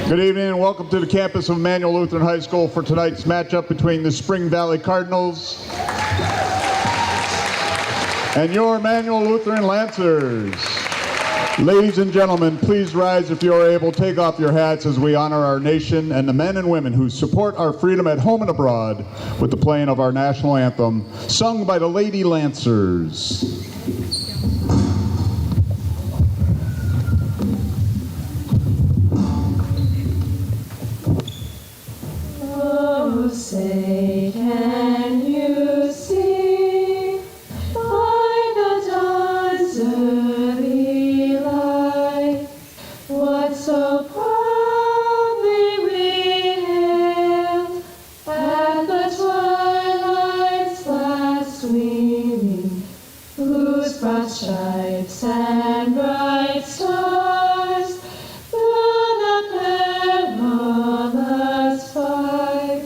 Good evening and welcome to the campus of Immanuel Lutheran High School for tonight's matchup between the Spring Valley Cardinals and your Immanuel Lutheran Lancers. Ladies and gentlemen, please rise if you are able. Take off your hats as we honor our nation and the men and women who support our freedom at home and abroad with the playing of our national anthem, sung by the Lady Lancers. Oh, say, can you see by the dawn's early light what so proudly we hailed at the twilight's last gleaming, whose broad stripes and bright stars through the perilous fight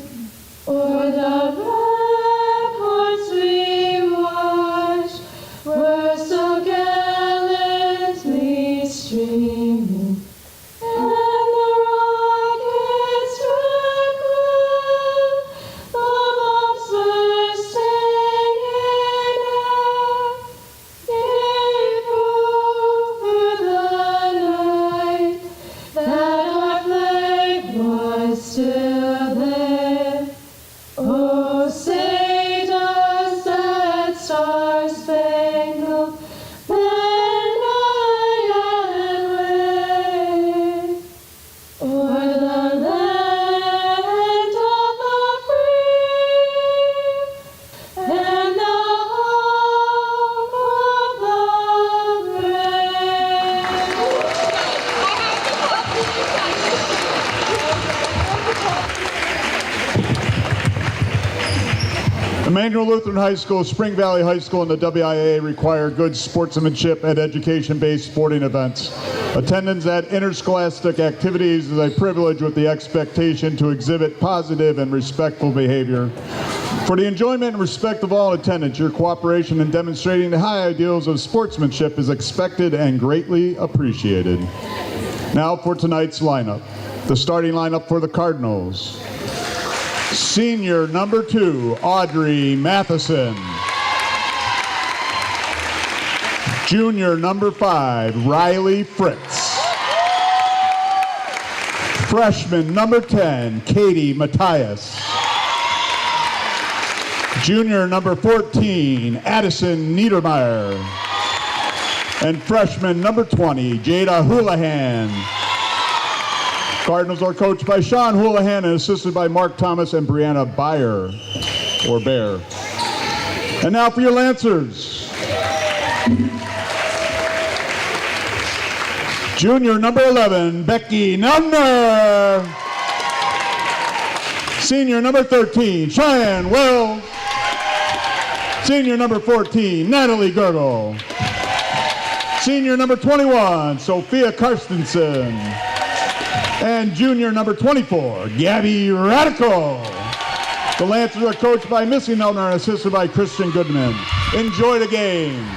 o'er the ramparts we watched were so gallantly streaming, and the rockets trickled, the bombs bursting in air, gave proof through the night that our flag was still there. Oh, say does that star-spangled banner yet wave o'er the land of the free and the home of the brave? Immanuel Lutheran High School, Spring Valley High School, and the WIAA require good sportsmanship and education-based sporting events. Attendance at interscholastic activities is a privilege with the expectation to exhibit positive and respectful behavior. For the enjoyment and respect of all attendants, your cooperation in demonstrating the high ideals of sportsmanship is expected and greatly appreciated. Now for tonight's lineup. The starting lineup for the Cardinals. Senior number 2, Audrey Matheson. Junior number 5, Riley Fritz. Freshman number 10, Katie Matthias. Junior number 14, Addison Niedermeyer. And freshman number 20, Jada Houlihan. Cardinals are coached by Sean Houlihan and assisted by Mark Thomas and Brianna Bear. And now for your Lancers. Junior number 11, Becky Numner. Senior number 13, Cheyenne Wells. Senior number 14, Natalie Gergel. Senior number 21, Sophia Karstensen. And junior number 24, Gabby Radical. The Lancers are coached by Missy Nelner and assisted by Christian Goodman. Enjoy the game.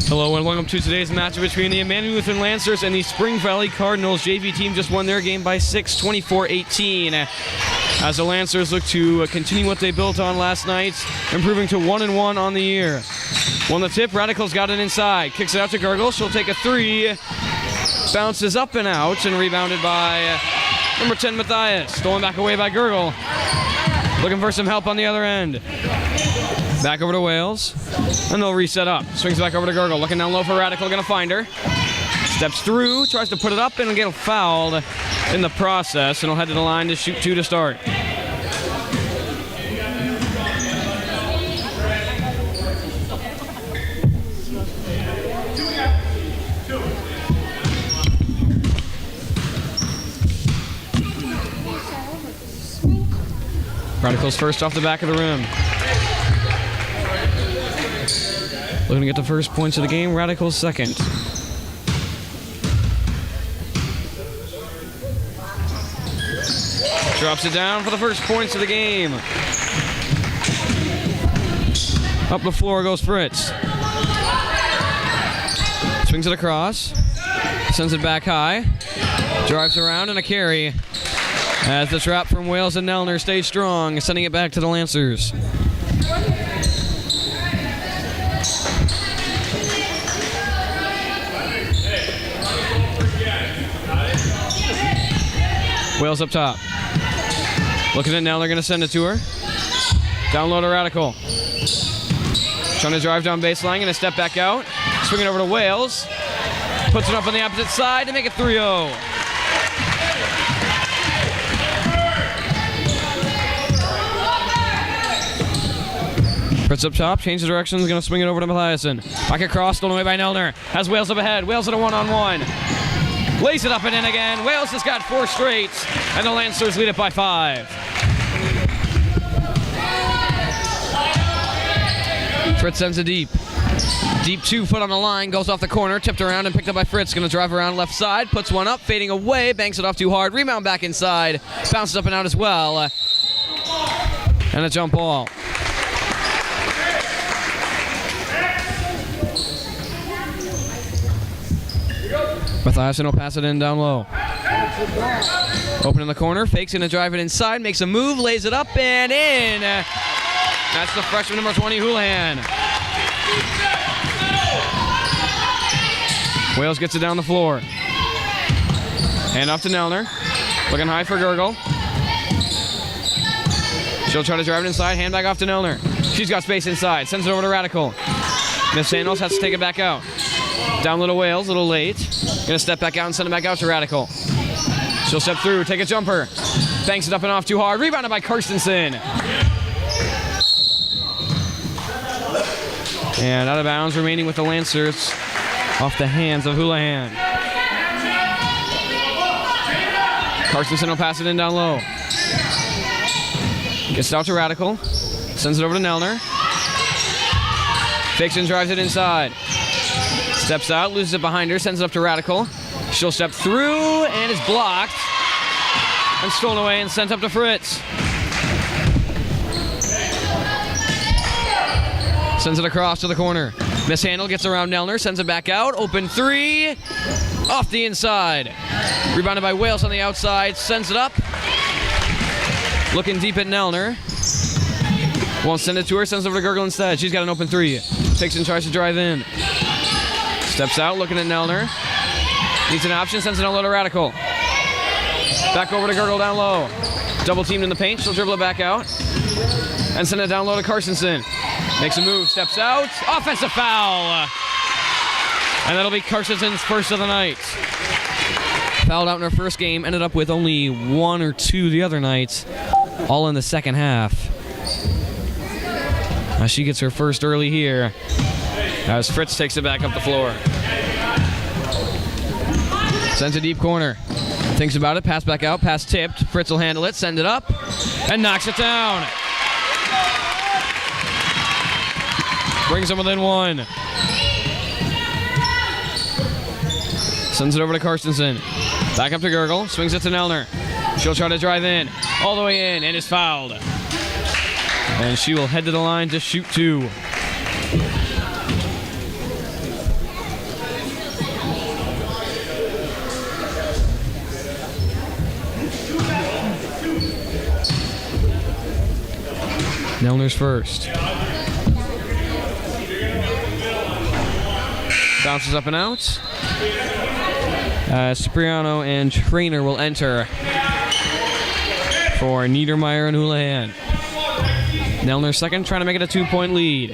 Hello and welcome to today's matchup between the Immanuel Lutheran Lancers and the Spring Valley Cardinals. JV team just won their game by 6, 24-18. As the Lancers look to continue what they built on last night, improving to 1-1 on the year. Won the tip, Radical's got it inside. Kicks it out to Gergel, she'll take a 3. Bounces up and out and rebounded by number 10 Matthias. Stolen back away by Gergel. Looking for some help on the other end. Back over to Wales, and they'll reset up. Swings back over to Gergel, looking down low for Radical, gonna find her. Steps through, tries to put it up, and will get fouled in the process, and will head to the line to shoot 2 to start. Radicals first off the back of the rim. Looking to get the first points of the game. Radicals second. Drops it down for the first points of the game. Up the floor goes Fritz. Swings it across. Sends it back high. Drives around and a carry. As the trap from Wales and Nelner stays strong, sending it back to the Lancers. Wales up top. Looking at Nelner, going to send it to her. Down low to Radical. Trying to drive down baseline, going to step back out. Swing it over to Wales. Puts it up on the opposite side to make it 3-0. Fritz up top, changes directions, going to swing it over to Mathiasen. Back across, stolen away by Nelner. Has Wales up ahead. Wales at a one-on-one. Lays it up and in again. Wales has got 4 straight, and the Lancers lead it by 5. Fritz sends it deep. Deep 2 foot on the line, goes off the corner, tipped around and picked up by Fritz. Going to drive around left side, puts one up, fading away, banks it off too hard. Rebound back inside, bounces up and out as well. And a jump ball. Mathiasen will pass it in down low. Open in the corner, fakes in to drive it inside, makes a move, lays it up and in. That's the freshman number 20, Houlihan. Wales gets it down the floor. Hand off to Nelner. Looking high for Gurgle. She'll try to drive it inside, hand back off to Nelner. She's got space inside, sends it over to Radical. Miss Sandals has to take it back out. Down little Wales, a little late. Gonna step back out and send it back out to Radical. She'll step through, take a jumper. Banks it up and off too hard. Rebounded by Karstensen. And out of bounds, remaining with the Lancers. Off the hands of Houlihan. Karstensen will pass it in down low. Gets it out to Radical. Sends it over to Nelner. Fakes and drives it inside. Steps out, loses it behind her, sends it up to Radical. She'll step through and is blocked. And stolen away and sent up to Fritz. Sends it across to the corner. Mishandle gets around Nelner, sends it back out. Open 3. Off the inside. Rebounded by Wales on the outside, sends it up. Looking deep at Nelner. Won't send it to her, sends it over to Gurgle instead. She's got an open 3. Takes and tries to drive in. Steps out, looking at Nelner. Needs an option, sends it down low to Radical. Back over to Gurgle down low. Double teamed in the paint, she'll dribble it back out. And send it down low to Karstensen. Makes a move, steps out. Offensive foul. And that'll be Karstensen's first of the night. Fouled out in her first game, ended up with only 1 or 2 the other night. All in the second half. She gets her first early here. As Fritz takes it back up the floor. Sends a deep corner. Thinks about it, pass back out, pass tipped. Fritz will handle it, send it up, and knocks it down. Brings them within 1. Sends it over to Karstensen. Back up to Gurgle, swings it to Nelner. She'll try to drive in, all the way in, and is fouled. And she will head to the line to shoot 2. Nelner's first. Bounces up and out. Cipriano and Trainer will enter for Niedermeyer and Houlihan. Nelner second, trying to make it a 2-point lead.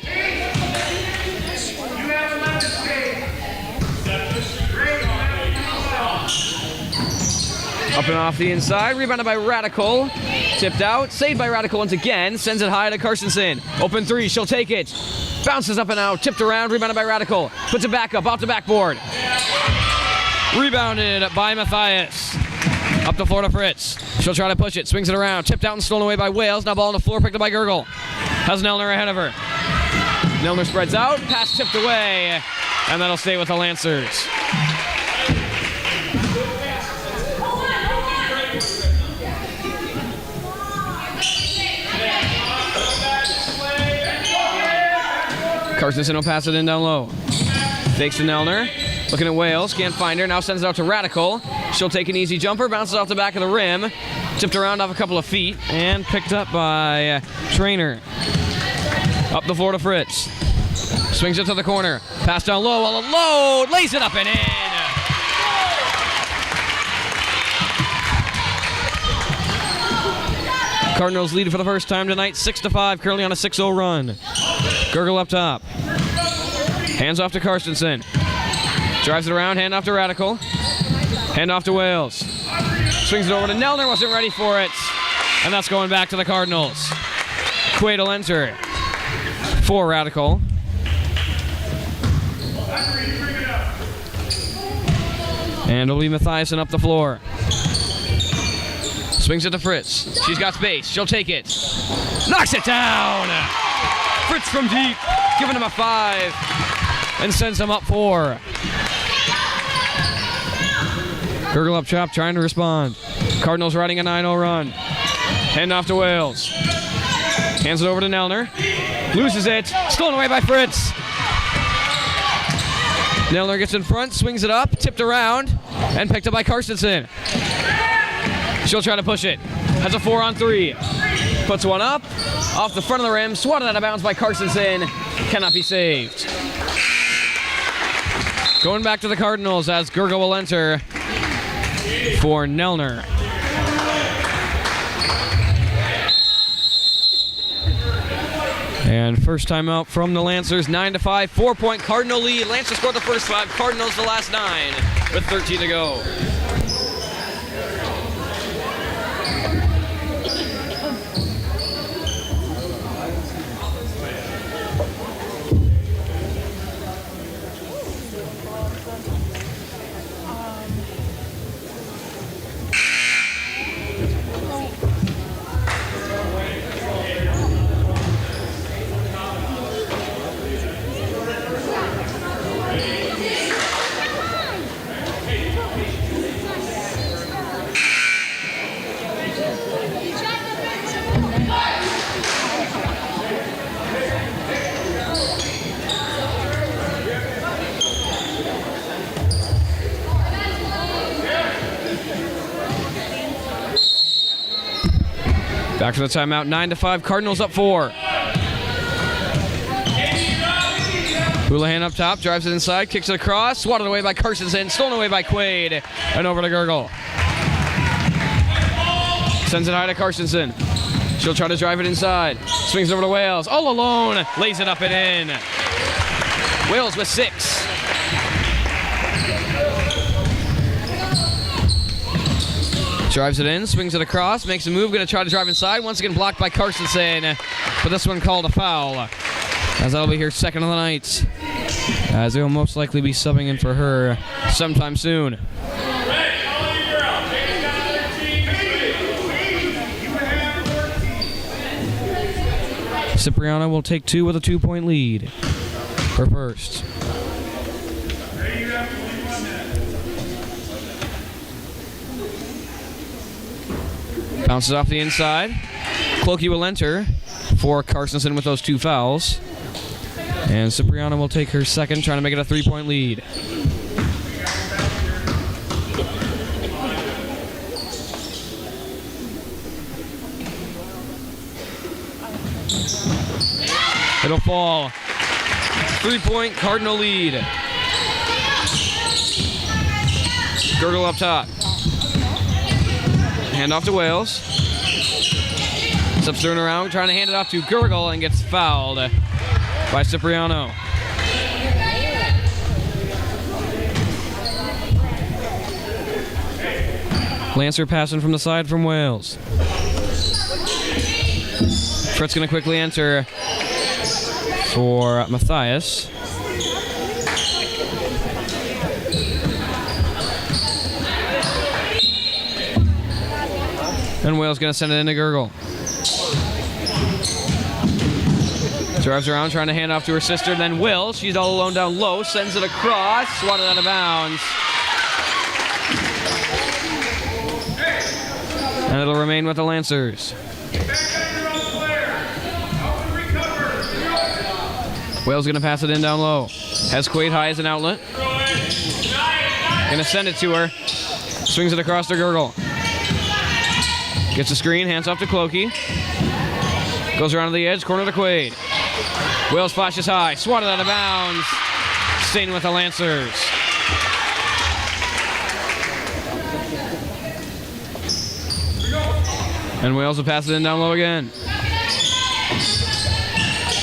Up and off the inside, rebounded by Radical. Tipped out, saved by Radical once again. Sends it high to Karstensen. Open 3, she'll take it. Bounces up and out, tipped around, rebounded by Radical. Puts it back up, off the backboard. Rebounded by Matthias. Up the floor to Fritz. She'll try to push it. Swings it around. Tipped out and stolen away by Wales. Now ball on the floor. Picked up by Gurgle. Has Nelner ahead of her. Nelner spreads out. Pass tipped away. And that'll stay with the Lancers. Carstensen will pass it in down low. Fakes to Nelner. Looking at Wales. Can't find her. Now sends it out to Radical. She'll take an easy jumper. Bounces off the back of the rim. Tipped around off a couple of feet. And picked up by Trainer. Up the floor to Fritz. Swings it to the corner. Pass down low. All alone. Lays it up and in. Cardinals lead for the first time tonight. 6-5. Currently on a 6-0 run. Gurgle up top. Hands off to Carstensen. Drives it around. Hand off to Radical. Hand off to Wales. Swings it over to Nelner. Wasn't ready for it. And that's going back to the Cardinals. Quaid will enter for Radical. And it'll be Mathiasen up the floor. Swings it to Fritz. She's got space. She'll take it. Knocks it down. Fritz from deep. Giving him a 5. And sends him up 4. Gurgle up top, trying to respond. Cardinals riding a 9-0 run. Hand off to Wales. Hands it over to Nelner. Loses it. Stolen away by Fritz. Nelner gets in front, swings it up, tipped around, and picked up by Carstensen. She'll try to push it. Has a 4-on-3. Puts one up, off the front of the rim, swatted out of bounds by Carstensen. Cannot be saved. Going back to the Cardinals as Gurgle will enter for Nelner. And first time out from the Lancers, 9-5, 4-point Cardinal lead. Lancers scored the first 5, Cardinals the last 9 with 13 to go. Back to the timeout, 9-5, Cardinals up 4. Houlihan up top, drives it inside, kicks it across, swatted away by Carstensen, stolen away by Quaid, and over to Gurgle. Sends it high to Carstensen. She'll try to drive it inside. Swings over to Wales, all alone, lays it up and in. Wales with 6. Drives it in, swings it across, makes a move, going to try to drive inside. Once again blocked by Carstensen, but this one called a foul. As that'll be her second of the night. As they'll most likely be subbing in for her sometime soon. Cipriano will take 2 with a 2-point lead. Her first. Bounces off the inside. Clokey will enter for Carstensen with those 2 fouls. And Cipriano will take her second, trying to make it a 3-point lead. It'll fall. 3-point Cardinal lead. Gurgle up top. Hand off to Wales. Steps turn around, trying to hand it off to Gurgle and gets fouled by Cipriano. Lancer passing from the side from Wales. Fritz going to quickly enter for Mathias. And Wales going to send it into Gurgle. Drives around, trying to hand off to her sister. Then Will, she's all alone down low, sends it across, swatted out of bounds. And it'll remain with the Lancers. Wales going to pass it in down low. Has Quaid high as an outlet. Going to send it to her. Swings it across to Gurgle. Gets a screen, hands off to Clokey. Goes around to the edge, corner to Quaid. Wales flashes high, swatted out of bounds. Staying with the Lancers. And Wales will pass it in down low again.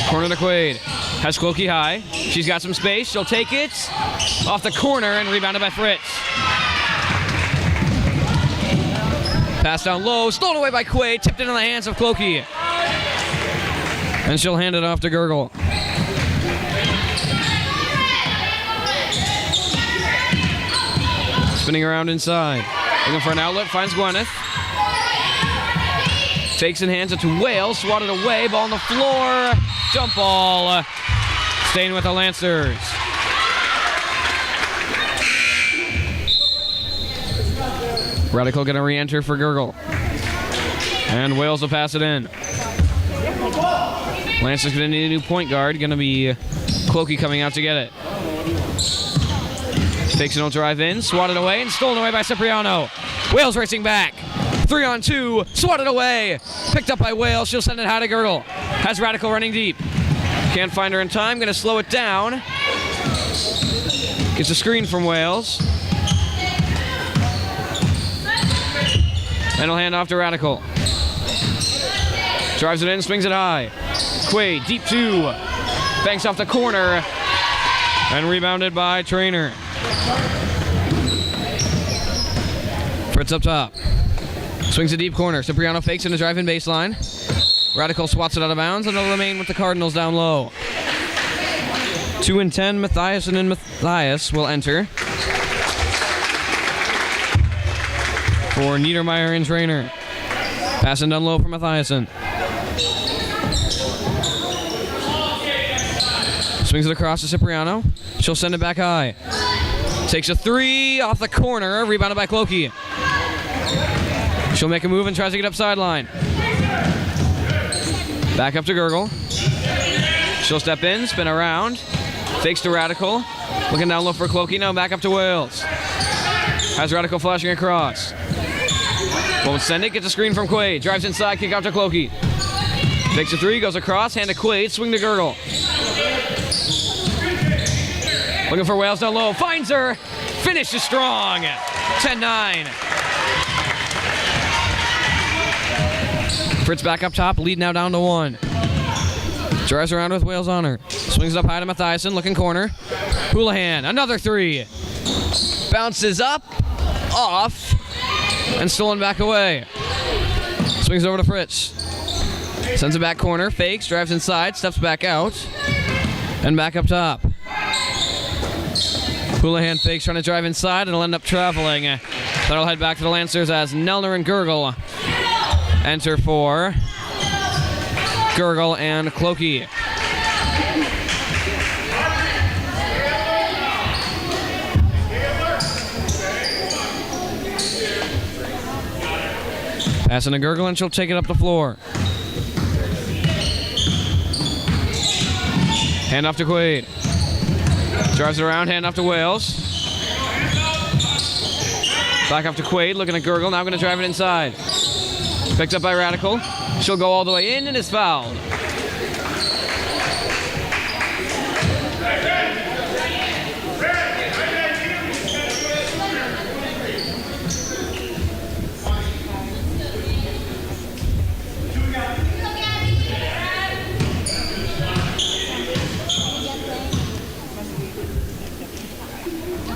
Corner to Quaid. Has Clokey high. She's got some space. She'll take it off the corner and rebounded by Fritz. Pass down low, stolen away by Quaid, tipped into the hands of Clokey. And she'll hand it off to Gurgle. Spinning around inside. Looking for an outlet, finds Gwyneth. Takes and hands it to Wales, swatted away, ball on the floor. Jump ball. Staying with the Lancers. Radical going to re-enter for Gurgle. And Wales will pass it in. Lancers going to need a new point guard. Going to be Clokey coming out to get it. Takes an drive in, swatted away, and stolen away by Cipriano. Wales racing back. 3-on-2, swatted away. Picked up by Wales. She'll send it high to Gurgle. Has Radical running deep. Can't find her in time. Going to slow it down. Gets a screen from Wales. And he'll hand off to Radical. Drives it in, swings it high. Quaid, deep two. Banks off the corner. And rebounded by Trainer. Fritz up top. Swings a deep corner. Cipriano fakes in the drive-in baseline. Radical swats it out of bounds, and it'll remain with the Cardinals down low. 2 and 10, Mathiasen and Matthias will enter. For Niedermeyer and Trainer. Passing down low for Mathiasen. Swings it across to Cipriano. She'll send it back high. Takes a three off the corner. Rebounded by Clokey. She'll make a move and tries to get up sideline. Back up to Gurgle. She'll step in, spin around. Fakes to Radical. Looking down low for Clokey. Now back up to Wales. Has Radical flashing across. Won't send it. Gets a screen from Quaid. Drives inside. Kick out to Clokey. Takes a three. Goes across. Hand to Quaid. Swing to Gurgle. Looking for Wales down low. Finds her. Finish is strong. 10-9. Fritz back up top. Lead now down to 1. Drives around with Wales on her. Swings it up high to Mathiasen. Looking corner. Houlihan. Another three. Bounces up. Off. And stolen back away. Swings over to Fritz. Sends it back corner. Fakes. Drives inside. Steps back out. And back up top. Houlihan fakes, trying to drive inside, and it'll end up traveling. That'll head back to the Lancers as Nelner and Gurgle enter for Gurgle and Clokey. Passing to Gurgle, and she'll take it up the floor. Hand off to Quaid. Drives it around, hand off to Wales. Back off to Quaid, looking at Gurgle, now going to drive it inside. Picked up by Radical. She'll go all the way in and is fouled.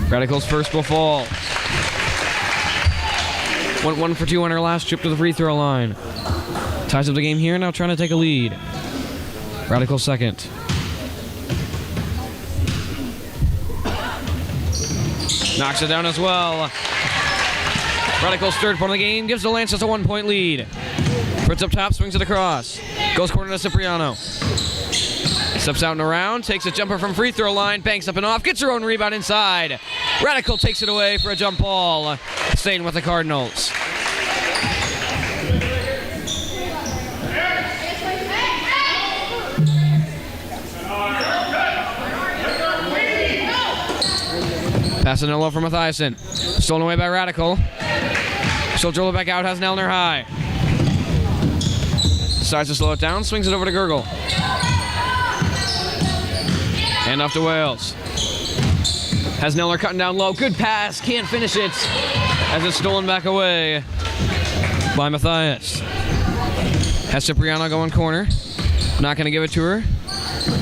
Radical's first will fall. Went 1 for 2 on her last trip to the free throw line. Ties up the game here, now trying to take a lead. Radical second. Knocks it down as well. Radical's third point of the game gives the Lancers a 1-point lead. Fritz up top, swings it across. Goes corner to Cipriano. Steps out and around, takes a jumper from free throw line, banks up and off, gets her own rebound inside. Radical takes it away for a jump ball, staying with the Cardinals. Passing it low for Mathiasen. Stolen away by Radical. She'll drill it back out, has Nelner high. Decides to slow it down, swings it over to Gurgle. Hand off to Wales. Has Nelner cutting down low. Good pass, can't finish it. As it's stolen back away by Mathias. Has Cipriano going corner. Not going to give it to her.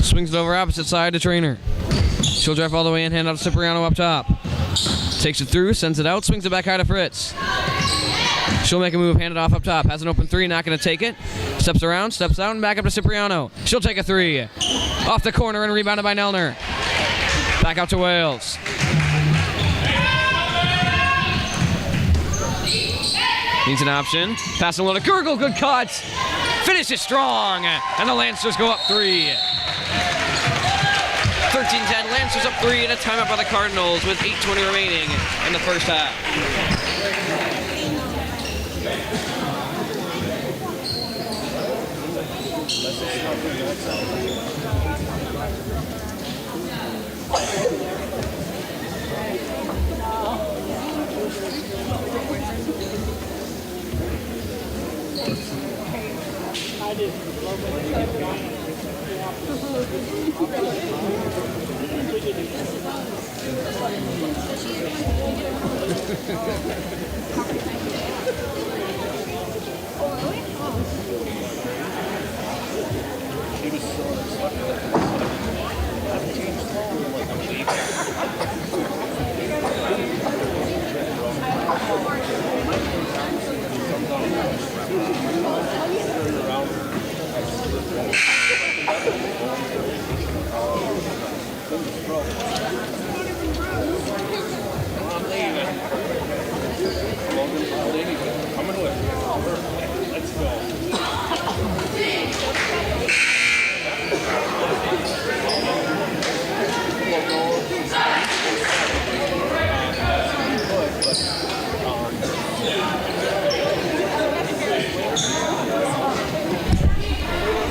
Swings it over opposite side to Trainer. She'll drive all the way in, hand out to Cipriano up top. Takes it through, sends it out, swings it back high to Fritz. She'll make a move, hand it off up top. Has an open three, not going to take it. Steps around, steps out, and back up to Cipriano. She'll take a three. Off the corner and rebounded by Nelner. Back out to Wales. Needs an option. Passing low to Gurgle, good cut. Finishes strong, and the Lancers go up 3. 13-10, Lancers up 3 and a timeout by the Cardinals with 8:20 remaining in the first half.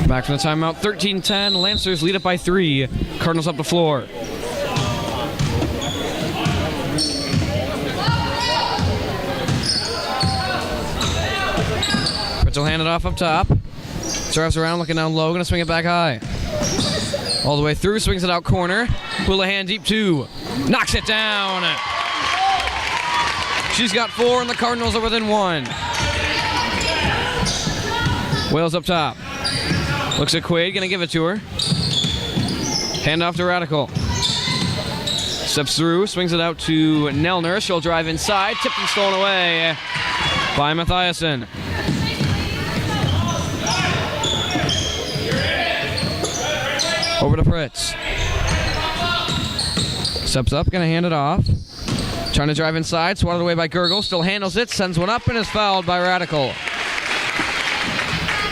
Back from the timeout, 13-10. Lancers lead it by 3. Cardinals up the floor. Fritz will hand it off up top. Serves around, looking down low, gonna swing it back high. All the way through, swings it out corner. Houlihan deep 2. Knocks it down. She's got 4, and the Cardinals are within 1. Wales up top. Looks at Quaid, gonna give it to her. Hand off to Radical. Steps through, swings it out to Nelner. She'll drive inside, tipped and stolen away by Mathiasen. Over to Fritz. Steps up, gonna hand it off. Trying to drive inside, swatted away by Gurgle. Still handles it, sends one up, and is fouled by Radical.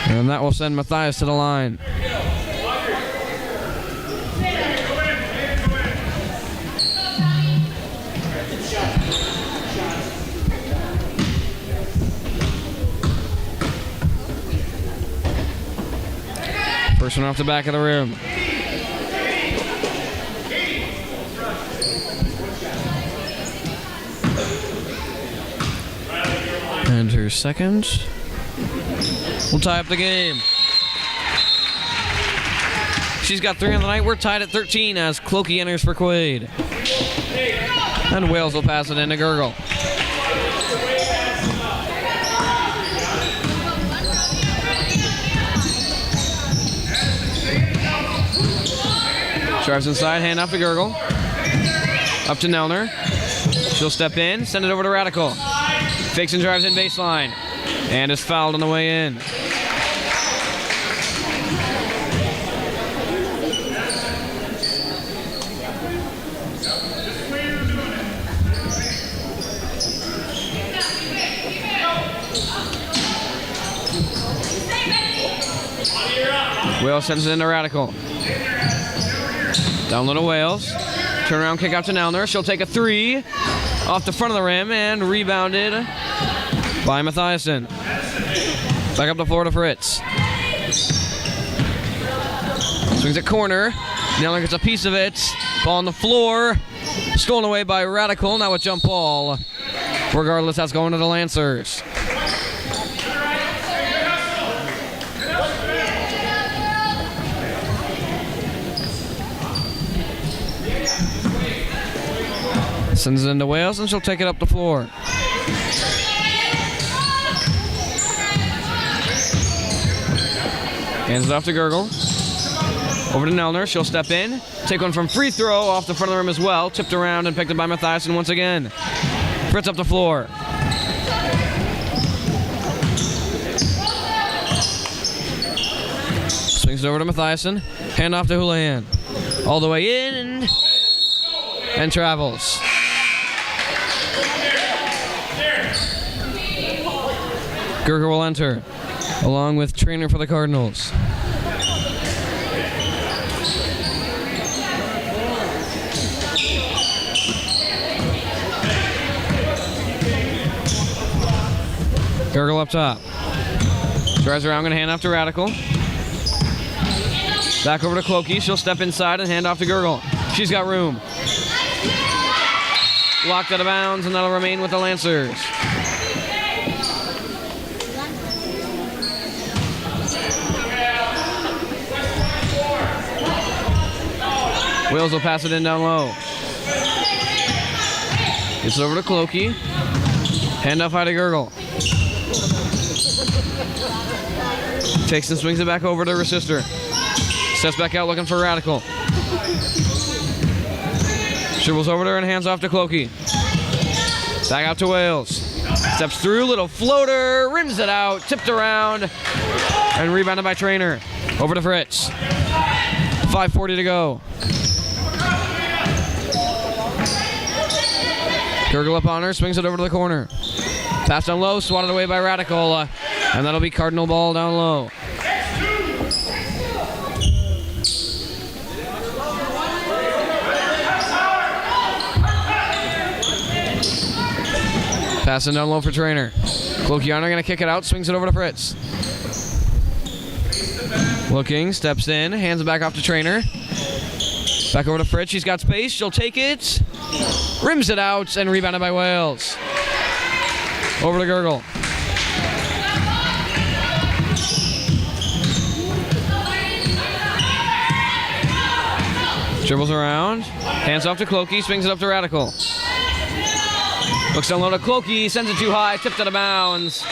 And that will send Mathias to the line. First one off the back of the rim. And her second. We'll tie up the game. She's got 3 on the night. We're tied at 13 as Clokey enters for Quaid. And Wales will pass it into Gurgle. Drives inside, hand off to Gurgle. Up to Nelner. She'll step in, send it over to Radical. Fakes and drives in baseline. And is fouled on the way in. Wales sends it into Radical. Down low to Wales. Turnaround kick out to Nelner. She'll take a 3 off the front of the rim and rebounded by Mathiasen. Back up the floor to Fritz. Swings it corner. Nelner gets a piece of it. Ball on the floor. Stolen away by Radical. Now a jump ball. Regardless, that's going to the Lancers. Sends it into Wales, and she'll take it up the floor. Hands it off to Gergel. Over to Nelner. She'll step in. Take one from free throw off the front of the rim as well. Tipped around and picked up by Mathiasen once again. Fritz up the floor. Swings it over to Mathiasen. Hand off to Houlihan. All the way in and travels. Gerger will enter, along with trainer for the Cardinals. Gergel up top. Drives around, gonna hand off to Radical. Back over to Clokey. She'll step inside and hand off to Gergel. She's got room. Locked out of bounds, and that'll remain with the Lancers. Wills will pass it in down low. Gets it over to Clokey. Hand off high to Gergel. Takes and swings it back over to her sister. Steps back out looking for Radical. Dribbles over to her and hands off to Clokey. Back out to Wales. Steps through, little floater, rims it out, tipped around, and rebounded by Trainer. Over to Fritz. 5:40 to go. Gergel up on her, swings it over to the corner. Pass down low, swatted away by Radical, and that'll be Cardinal ball down low. Passing down low for Trainer. Clokiano gonna kick it out, swings it over to Fritz. Looking, steps in, hands it back off to Trainer. Back over to Fritz, she's got space, she'll take it. Rims it out, and rebounded by Wales. Over to Gergel. Dribbles around, hands off to Clokey, swings it up to Radical. Looks down low to Clokey, sends it too high, tipped out of bounds.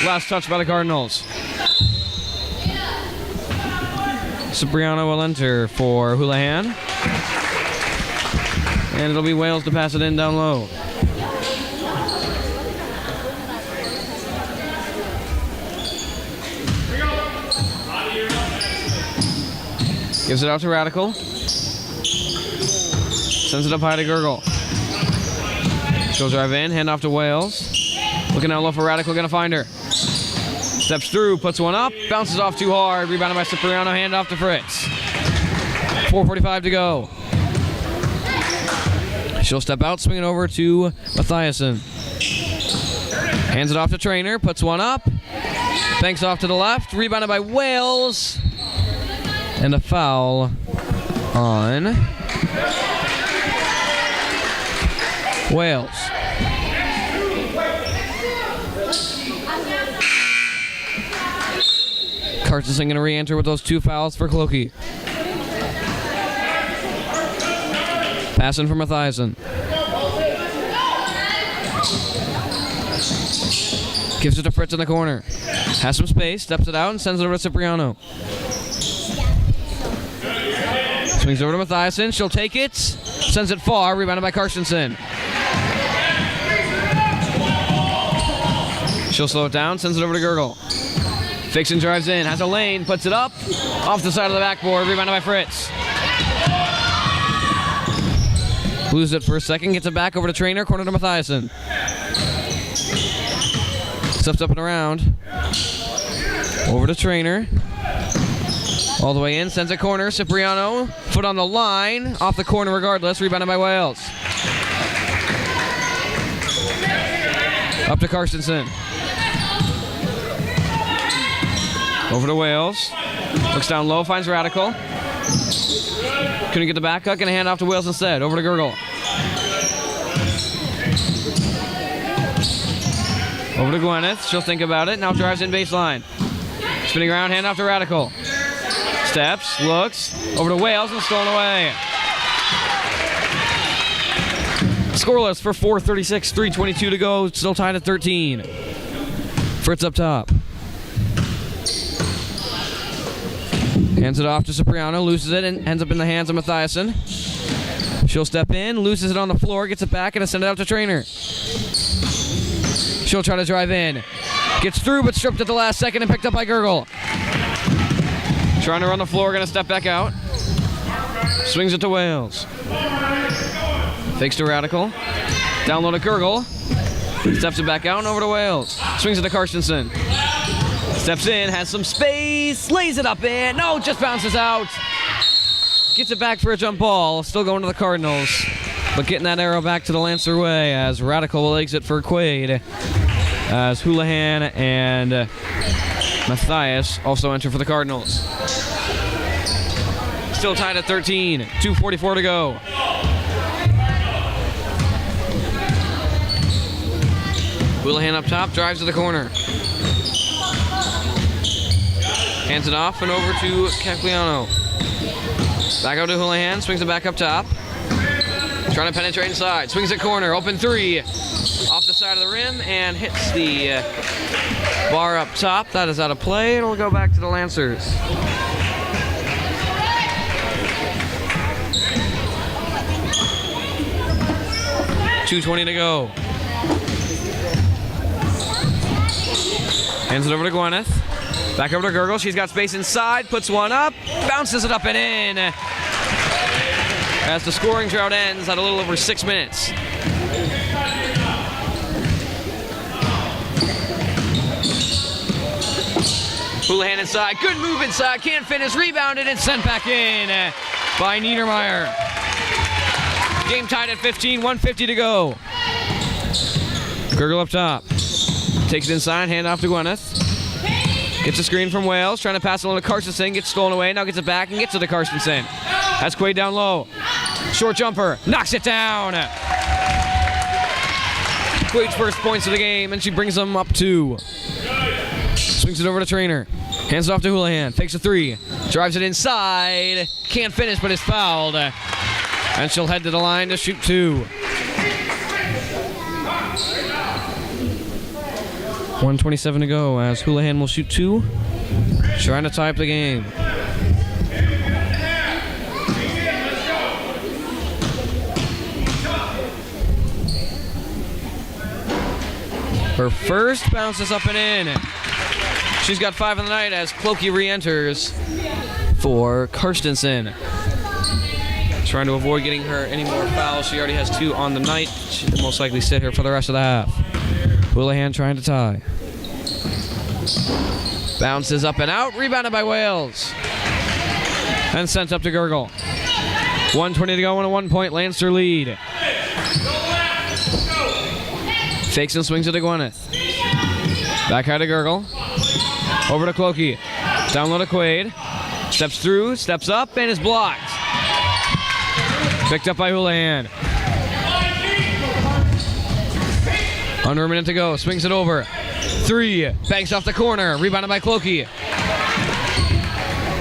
Last touch by the Cardinals. Cipriano will enter for Houlihan. And it'll be Wales to pass it in down low. Gives it out to Radical. Sends it up high to Gergel. She'll drive in, hand off to Wales. Looking out low for Radical, gonna find her. Steps through, puts one up, bounces off too hard, rebounded by Cipriano, hand off to Fritz. 4:45 to go. She'll step out, swing it over to Mathiasen. Hands it off to Trainer, puts one up, banks off to the left, rebounded by Wales. And a foul on Wales. Carstensen going to re-enter with those 2 fouls for Clokey. Passing for Mathiasen. Gives it to Fritz in the corner. Has some space, steps it out, and sends it over to Cipriano. Swings over to Mathiasen. She'll take it. Sends it far. Rebounded by Carstensen. She'll slow it down. Sends it over to Gergel. Fakes and drives in. Has a lane. Puts it up. Off the side of the backboard. Rebounded by Fritz. Loses it for a second. Gets it back over to Trainer. Corner to Mathiasen. Steps up and around. Over to Trainer. All the way in, sends a corner. Cipriano, foot on the line. Off the corner regardless. Rebounded by Wales. Up to Karstensen. Over to Wales. Looks down low, finds Radical. Couldn't get the back cut, gonna hand off to Wales instead. Over to Gurgle. Over to Gwyneth. She'll think about it. Now drives in baseline. Spinning around, hand off to Radical. Steps, looks. Over to Wales and stolen away. Scoreless for 4:36, 3:22 to go. Still tied at 13. Fritz up top. Hands it off to Cipriano, loses it, and ends up in the hands of Mathiasen. She'll step in, loses it on the floor, gets it back, and send it out to Trainer. She'll try to drive in. Gets through, but stripped at the last second and picked up by Gurgle. Trying to run the floor, gonna step back out. Swings it to Wales. Fakes to Radical. Down low to Gurgle. Steps it back out and over to Wales. Swings it to Karstensen. Steps in, has some space, lays it up in. No, just bounces out. Gets it back for a jump ball. Still going to the Cardinals. But getting that arrow back to the Lancer way as Radical will exit for Quaid. As Houlihan and Matthias also enter for the Cardinals. Still tied at 13. 2:44 to go. Houlihan up top, drives to the corner. Hands it off and over to Cagliano. Back out to Houlihan, swings it back up top. Trying to penetrate inside, swings it corner, open three. Off the side of the rim and hits the bar up top. That is out of play. It'll go back to the Lancers. .220 to go. Hands it over to Gwyneth. Back over to Gurgle. She's got space inside. Puts one up. Bounces it up and in. As the scoring drought ends at a little over 6 minutes. Houlihan inside. Good move inside. Can't finish. Rebounded and sent back in by Niedermeyer. Game tied at 15. 1:50 to go. Gurgle up top. Takes it inside. Hand off to Gwyneth. Gets a screen from Wales, trying to pass it along to Karstensen, gets stolen away, now gets it back and gets it to Karstensen. Has Quaid down low. Short jumper, knocks it down. Quaid's first points of the game, and she brings them up 2. Swings it over to Trainer. Hands it off to Houlihan, fakes a 3. Drives it inside, can't finish but is fouled. And she'll head to the line to shoot 2. 1:27 to go as Houlihan will shoot 2, trying to tie up the game. Her first bounces up and in. She's got 5 on the night as Clokey re-enters for Karstensen. Trying to avoid getting her any more fouls. She already has 2 on the night. She'll most likely sit here for the rest of the half. Houlihan trying to tie. Bounces up and out. Rebounded by Wales. And sent up to Gurgle. 1:20 to go and a 1-point Lancer lead. Fakes and swings it to Gwyneth. Back high to Gurgle. Over to Clokey. Down low to Quaid. Steps through, steps up, and is blocked. Picked up by Houlihan. Under a minute to go. Swings it over. 3. Banks off the corner. Rebounded by Clokey.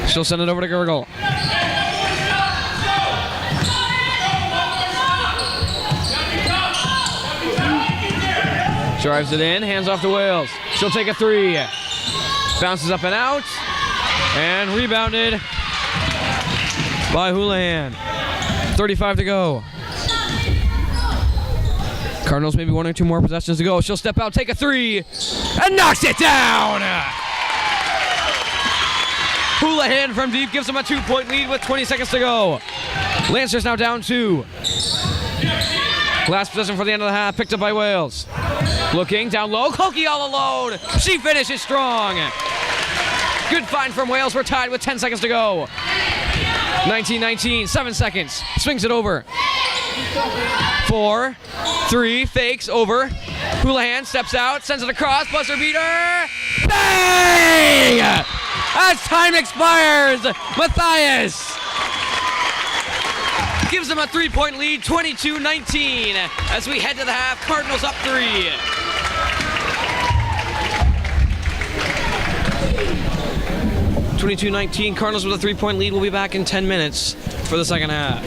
She'll send it over to Gurgle. Drives it in. Hands off to Wales. She'll take a 3. Bounces up and out. And rebounded by Houlihan. 35 to go. Cardinals maybe 1 or 2 more possessions to go. She'll step out, take a 3, and knocks it down! Houlihan from deep gives them a 2-point lead with 20 seconds to go. Lancers now down 2. Last possession for the end of the half, picked up by Wales. Looking down low, Clokey all alone. She finishes strong. Good find from Wales. We're tied with 10 seconds to go. 19-19, 7 seconds. Swings it over. 4, 3, fakes over. Houlihan steps out, sends it across, buzzer beater. Bang! As time expires, Matthias gives them a 3-point lead, 22-19. As we head to the half, Cardinals up 3. Cardinals with a 3-point lead. We'll be back in 10 minutes for the second half.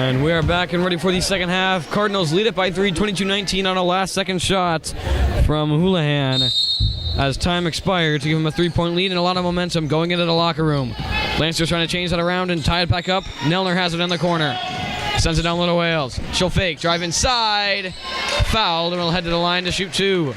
And we are back and ready for the second half. Cardinals lead it by 3, 22-19 on a last-second shot from Houlihan as time expired to give him a 3-point lead and a lot of momentum going into the locker room. Lancers trying to change that around and tie it back up. Nelner has it in the corner. Sends it down low to Wales. She'll fake, drive inside. Fouled, and will head to the line to shoot 2.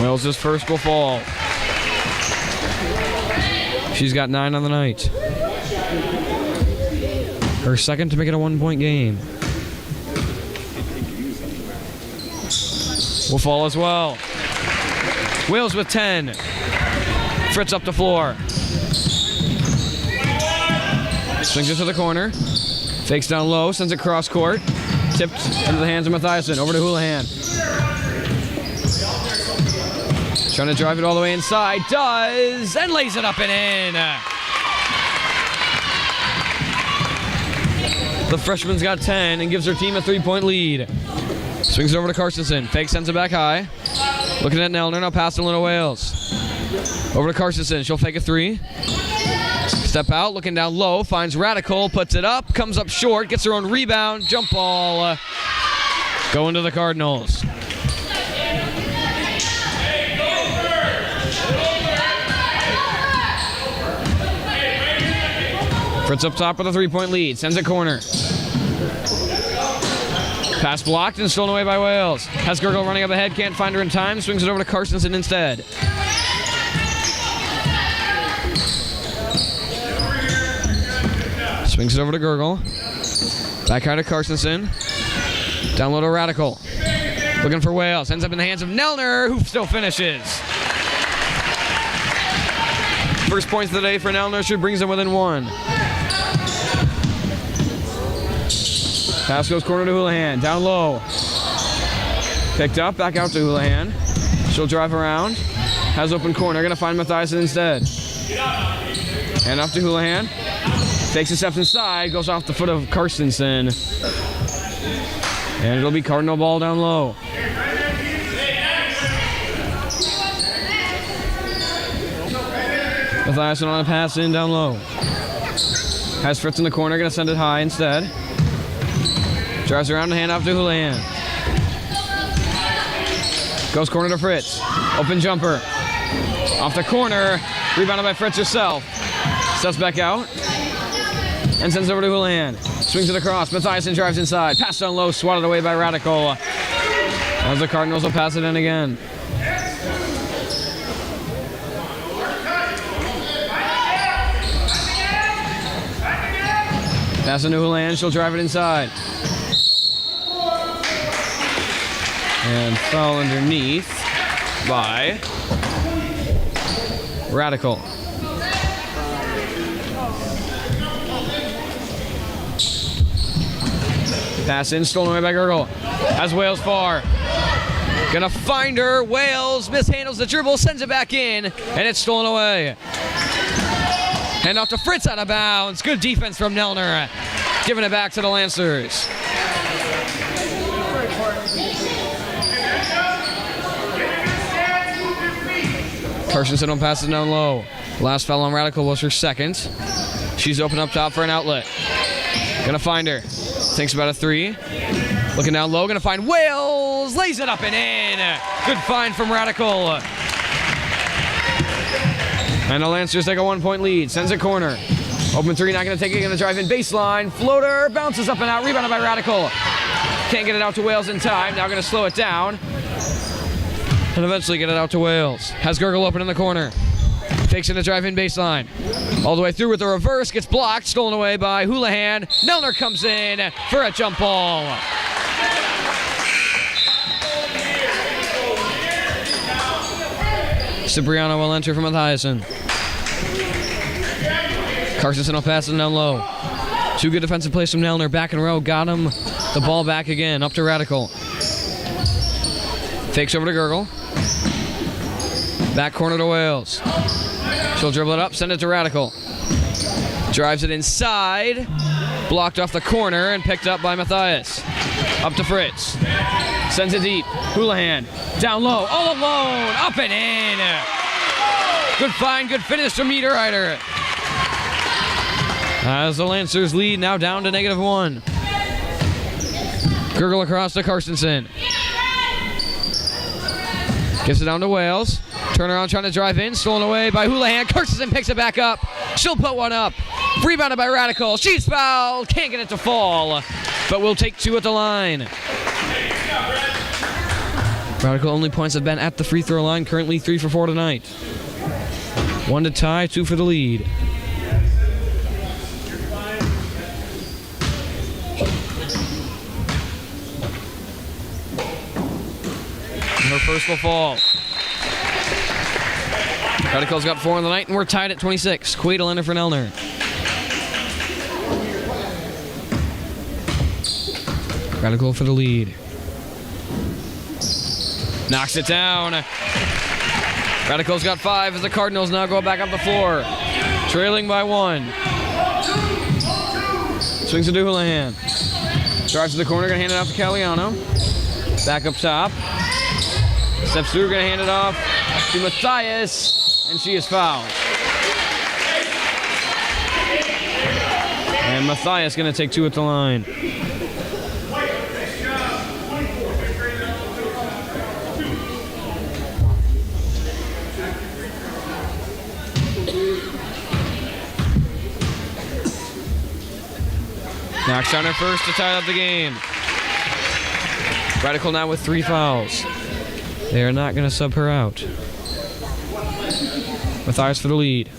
Wales' first will fall. She's got 9 on the night. Her second to make it a 1-point game. Will fall as well. Wales with 10. Fritz up the floor. Swings it to the corner. Fakes down low, sends it cross court. Tipped into the hands of Mathiasen. Over to Houlihan. Trying to drive it all the way inside. Does. And lays it up and in. The freshman's got 10 and gives her team a 3-point lead. Swings it over to Carstensen. Fake sends it back high. Looking at Nelner. Now pass to Luna Wales. Over to Carstensen. She'll fake a 3. Step out. Looking down low. Finds Radical. Puts it up. Comes up short. Gets her own rebound. Jump ball. Going to the Cardinals. Fritz up top with a 3-point lead. Sends it corner. Pass blocked and stolen away by Wales. Has Gergel running up ahead. Can't find her in time. Swings it over to Carstensen instead. Swings it over to Gergel. Back high to Carstensen. Down low to Radical. Looking for Wales. Ends up in the hands of Nelner, who still finishes. First points of the day for Nelner. She brings them within 1. Pass goes corner to Houlihan. Down low. Picked up. Back out to Houlihan. She'll drive around. Has open corner. Going to find Mathiasen instead. And up to Houlihan. Takes a step inside. Goes off the foot of Carstensen. And it'll be Cardinal ball down low. Mathiasen on a pass in down low. Has Fritz in the corner. Going to send it high instead. Drives around and hand off to Houlihan. Goes corner to Fritz. Open jumper. Off the corner. Rebounded by Fritz herself. Steps back out. And sends it over to Houlihan. Swings it across. Mathiasen drives inside. Pass down low. Swatted away by Radical. As the Cardinals will pass it in again. Pass into Houlihan. She'll drive it inside. And foul underneath by Radical. Pass in, stolen away by Gergel. Has Wales far. Gonna find her. Wales mishandles the dribble, sends it back in, and it's stolen away. Hand off to Fritz out of bounds. Good defense from Nelner. Giving it back to the Lancers. Carstensen on passes down low. Last foul on Radical was her second. She's open up top for an outlet. Gonna find her. Thinks about a 3. Looking down low. Gonna find Wales. Lays it up and in. Good find from Radical. And the Lancers take a 1-point lead. Sends it corner. Open 3. Not gonna take it. Gonna drive in baseline. Floater. Bounces up and out. Rebounded by Radical. Can't get it out to Wales in time. Now gonna slow it down. And eventually get it out to Wales. Has Gergel open in the corner. Takes it to drive in baseline. All the way through with the reverse. Gets blocked. Stolen away by Houlihan. Nelner comes in for a jump ball. Cipriano will enter from Mathiasen. Carstensen will pass it down low. 2 good defensive plays from Nelner. Back in row. Got him the ball back again. Up to Radical. Fakes over to Gergel. Back corner to Wales. She'll dribble it up, send it to Radical. Drives it inside. Blocked off the corner and picked up by Matthias. Up to Fritz. Sends it deep. Houlihan. Down low. All alone. Up and in. Good find. Good finish from Niederreiter. As the Lancers lead now down to -1. Gurgle across to Carstensen. Gives it down to Wales. Turnaround trying to drive in. Stolen away by Houlihan. Carstensen picks it back up. She'll put one up. Rebounded by Radical. She's fouled. Can't get it to fall. But we'll take 2 at the line. Radical only points have been at the free throw line. Currently 3 for 4 tonight. 1 to tie, 2 for the lead. Her first will fall. Radical's got 4 in the night, and we're tied at 26. Quaid will enter for Nelner. Radical for the lead. Knocks it down. Radical's got 5 as the Cardinals now go back up the floor. Trailing by 1. Swings it to Houlihan. Drives to the corner, gonna hand it off to Caliano. Back up top. Steps through, gonna hand it off to Matthias, and she is fouled. And Matthias gonna take 2 at the line. Knocks down her first to tie up the game. Radical now with 3 fouls. They are not going to sub her out. Matthias for the lead.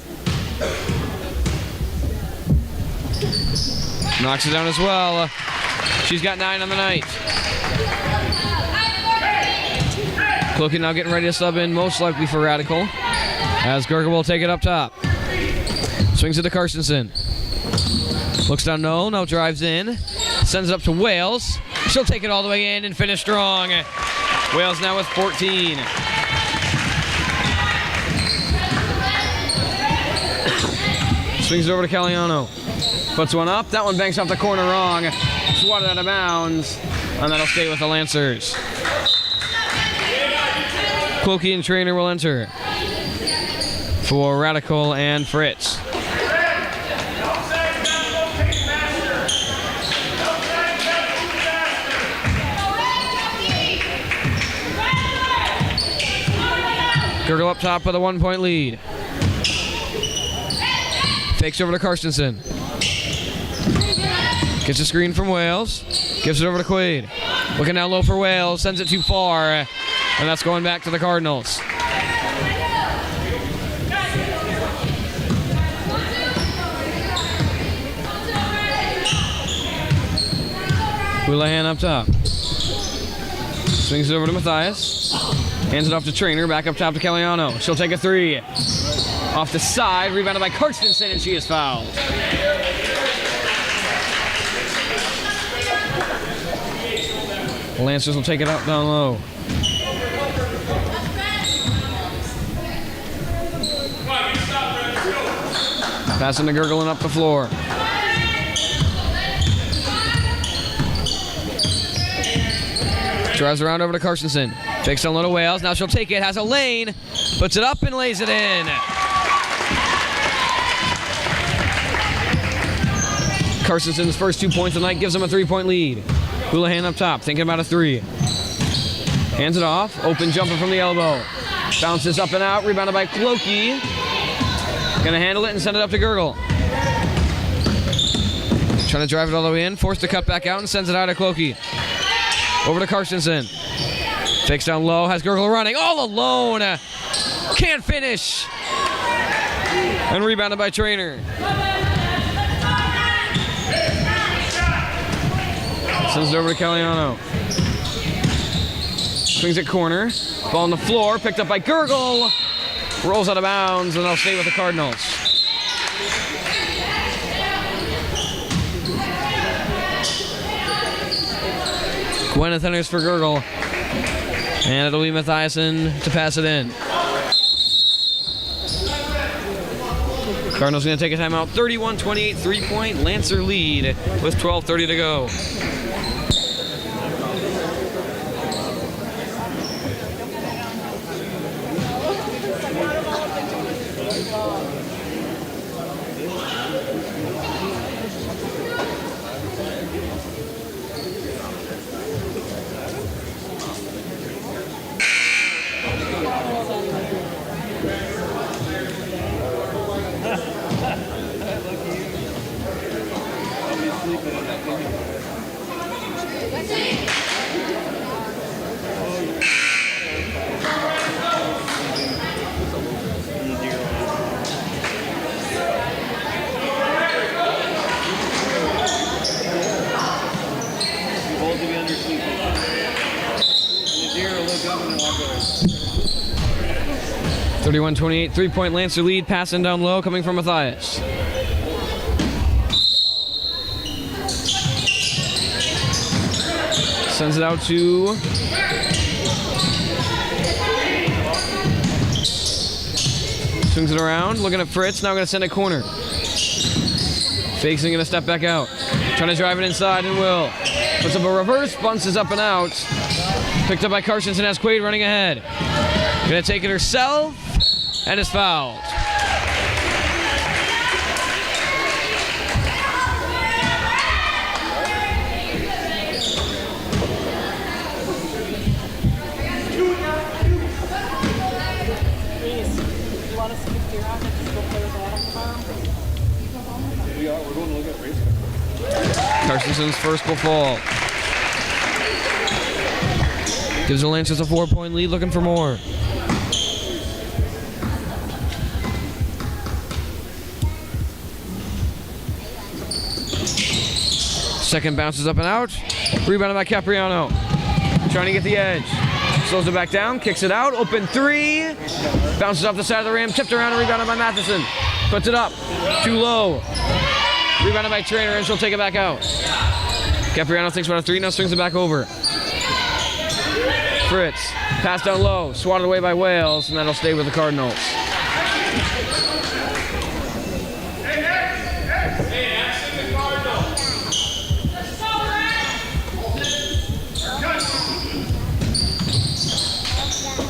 Knocks it down as well. She's got 9 on the night. Cloaky now getting ready to sub in, most likely for Radical. As Gerger will take it up top. Swings it to Carstensen. Looks down low, now drives in. Sends it up to Wales. She'll take it all the way in and finish strong. Wales now with 14. Swings it over to Caliano. Puts one up. That one banks off the corner wrong. Swatted out of bounds. And that'll stay with the Lancers. Cloaky and Trainer will enter for Radical and Fritz. Gurgle up top with a 1-point lead. Fakes over to Carstensen. Gets a screen from Wales. Gives it over to Quaid. Looking down low for Wales. Sends it too far. And that's going back to the Cardinals. Houlihan up top. Swings it over to Matthias. Hands it off to Trainer, back up top to Caliano. She'll take a 3. Off the side, rebounded by Carstensen, and she is fouled. The Lancers will take it out down low. Passing to Gurgle and up the floor. Drives around over to Carstensen. Fakes down low to Wales. Now she'll take it. Has a lane. Puts it up and lays it in. Carstensen's first 2 points of the night gives him a 3-point lead. Houlihan up top. Thinking about a 3. Hands it off. Open jumper from the elbow. Bounces up and out. Rebounded by Cloaky. Gonna handle it and send it up to Gurgle. Trying to drive it all the way in. Forced to cut back out and sends it out to Cloaky. Over to Carstensen. Fakes down low, has Gurgle running all alone. Can't finish. And rebounded by Trainer. Sends it over to Caliano. Swings it corner. Ball on the floor, picked up by Gurgle. Rolls out of bounds, and they'll stay with the Cardinals. Gwyneth enters for Gurgle. And it'll be Mathiasen to pass it in. Cardinals going to take a timeout. 31-28, 3-point Lancer lead with 12:30 to go. Hold to be under sleeping. And the deer will look up and walk away. 31-28, 3-point Lancer lead. Passing down low, coming from Matthias. Sends it out to swings it around, looking at Fritz. Now going to send a corner. Fakes and going to step back out. Trying to drive it inside and will. Puts up a reverse, bounces up and out. Picked up by Carstensen as Quaid running ahead. Going to take it herself and is fouled. We're going to look at race. Carstensen's first will fall. Gives the Lancers a 4-point lead, looking for more. Second bounces up and out. Rebounded by Capriano. Trying to get the edge. Slows it back down, kicks it out. Open three. Bounces off the side of the rim. Tipped around and rebounded by Matheson. Puts it up. Too low. Rebounded by Trainer and she'll take it back out. Capriano thinks about a three. Now swings it back over. Fritz. Pass down low. Swatted away by Wales. And that'll stay with the Cardinals.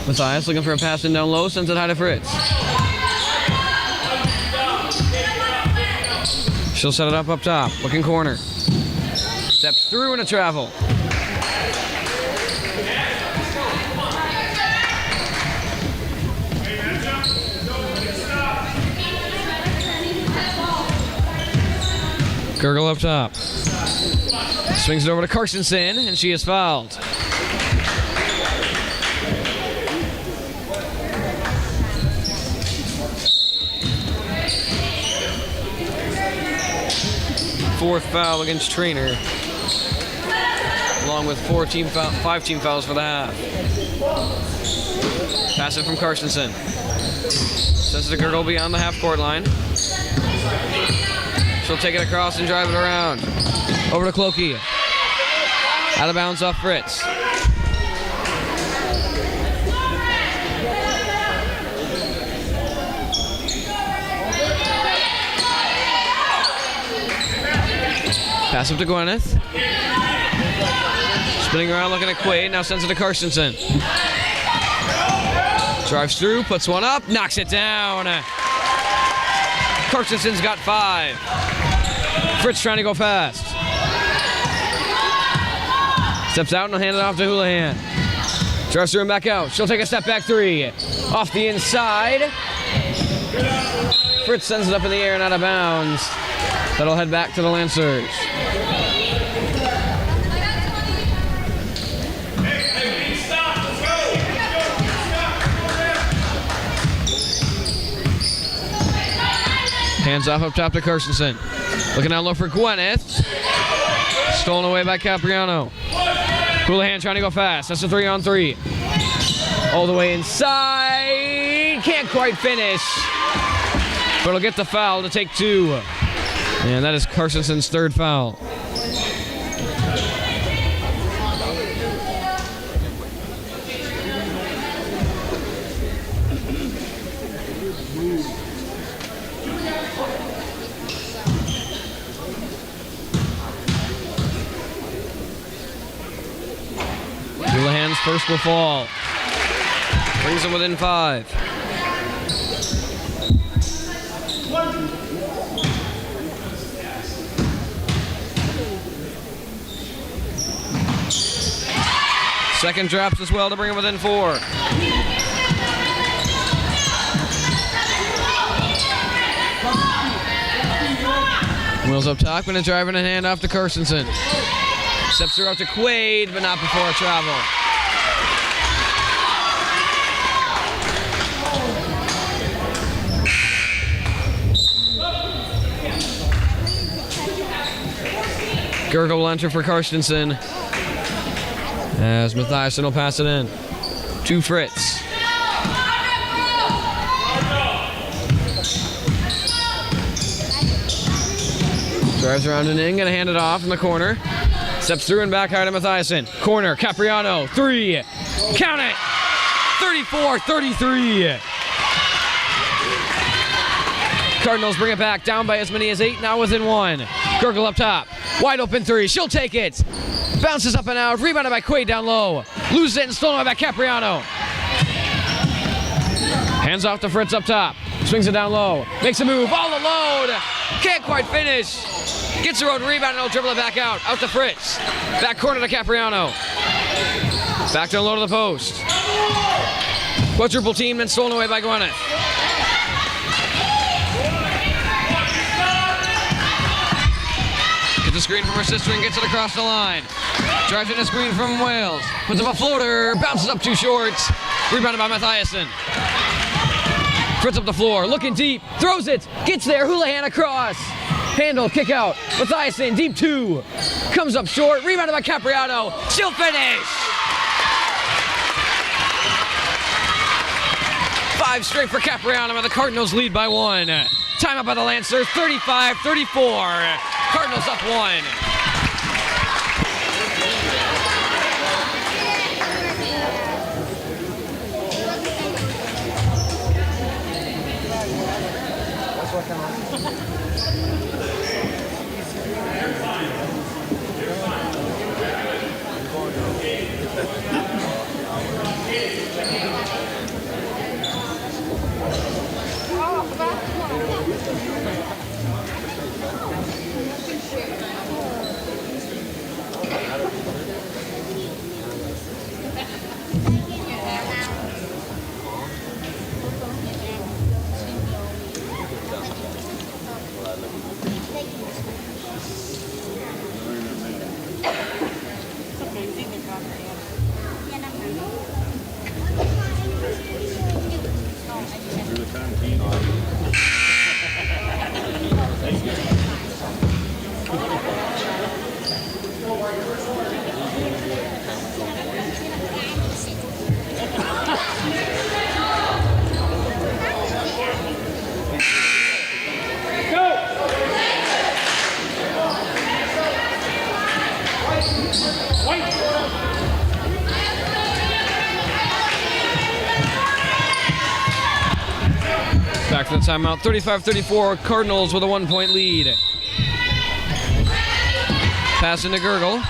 Matthias looking for a pass in down low, sends it high to Fritz. She'll set it up top, looking corner. Steps through and a travel. Gurgle up top. Swings it over to Carstensen, and she is fouled. Fourth foul against Trainer, along with 5 team fouls for the half. Pass it from Carstensen. Sends it to Gurgle beyond the half-court line. She'll take it across and drive it around. Over to Clokey. Out of bounds off Fritz. Pass up to Gwyneth. Spinning around looking at Quaid. Now sends it to Carstensen. Drives through, puts one up, knocks it down. Carstensen's got 5. Fritz trying to go fast. Steps out and will hand it off to Houlihan. Drives through and back out. She'll take a step back 3. Off the inside. Fritz sends it up in the air and out of bounds. That'll head back to the Lancers. Hands off up top to Carstensen. Looking down low for Gwyneth. Stolen away by Capriano. Houlihan trying to go fast. That's a 3-on-3. All the way inside. Can't quite finish. But it'll get the foul to take 2. And that is Carstensen's 3rd foul. first will fall. Brings them within 5. Second drops as well to bring him within 4. Wheels up top, and a drive and a hand off to Carstensen. Steps her out to Quaid, but not before a travel. Gergel will enter for Carstensen, as Mathiasen will pass it in to Fritz. Drives around and in, gonna hand it off in the corner. Steps through and back high to Mathiasen. Corner, Capriano, 3. Count it! 34-33. Cardinals bring it back, down by as many as 8, now within 1. Gergel up top, wide open 3, she'll take it. Bounces up and out, rebounded by Quaid down low. Loses it and stolen by Capriano. Hands off to Fritz up top. Swings it down low. Makes a move, all alone. Can't quite finish. Gets her own rebound and he'll dribble it back out. Out to Fritz. Back corner to Capriano. Back down low to the post. Quadruple team and stolen away by Gwyneth. Gets a screen from her sister and gets it across the line. Drives in a screen from Wales. Puts up a floater. Bounces up too short. Rebounded by Mathiasen. Fritz up the floor. Looking deep. Throws it. Gets there. Houlihan across. Handle. Kick out. Mathiasen. Deep 2. Comes up short. Rebounded by Capriano. She'll finish. 5 straight for Capriano, and the Cardinals lead by 1. Timeout by the Lancers. 35-34. Cardinals up 1. Back for the timeout. 35-34. Cardinals with a 1-point lead. Pass into Gergel.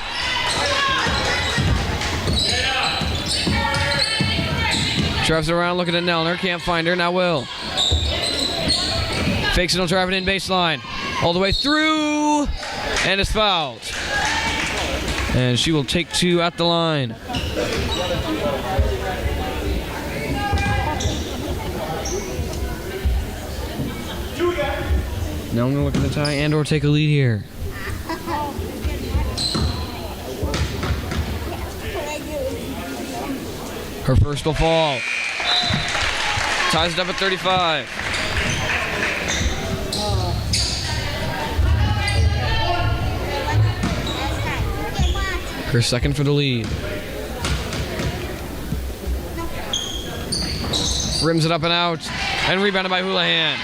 Drives around looking at Nelner. Can't find her. Now will. Fakes it. He'll drive it in baseline. All the way through. And is fouled. And she will take 2 at the line. Nelner looking to tie and or take a lead here. Her first will fall. Ties it up at 35. Her second for the lead. Rims it up and out. And rebounded by Houlihan.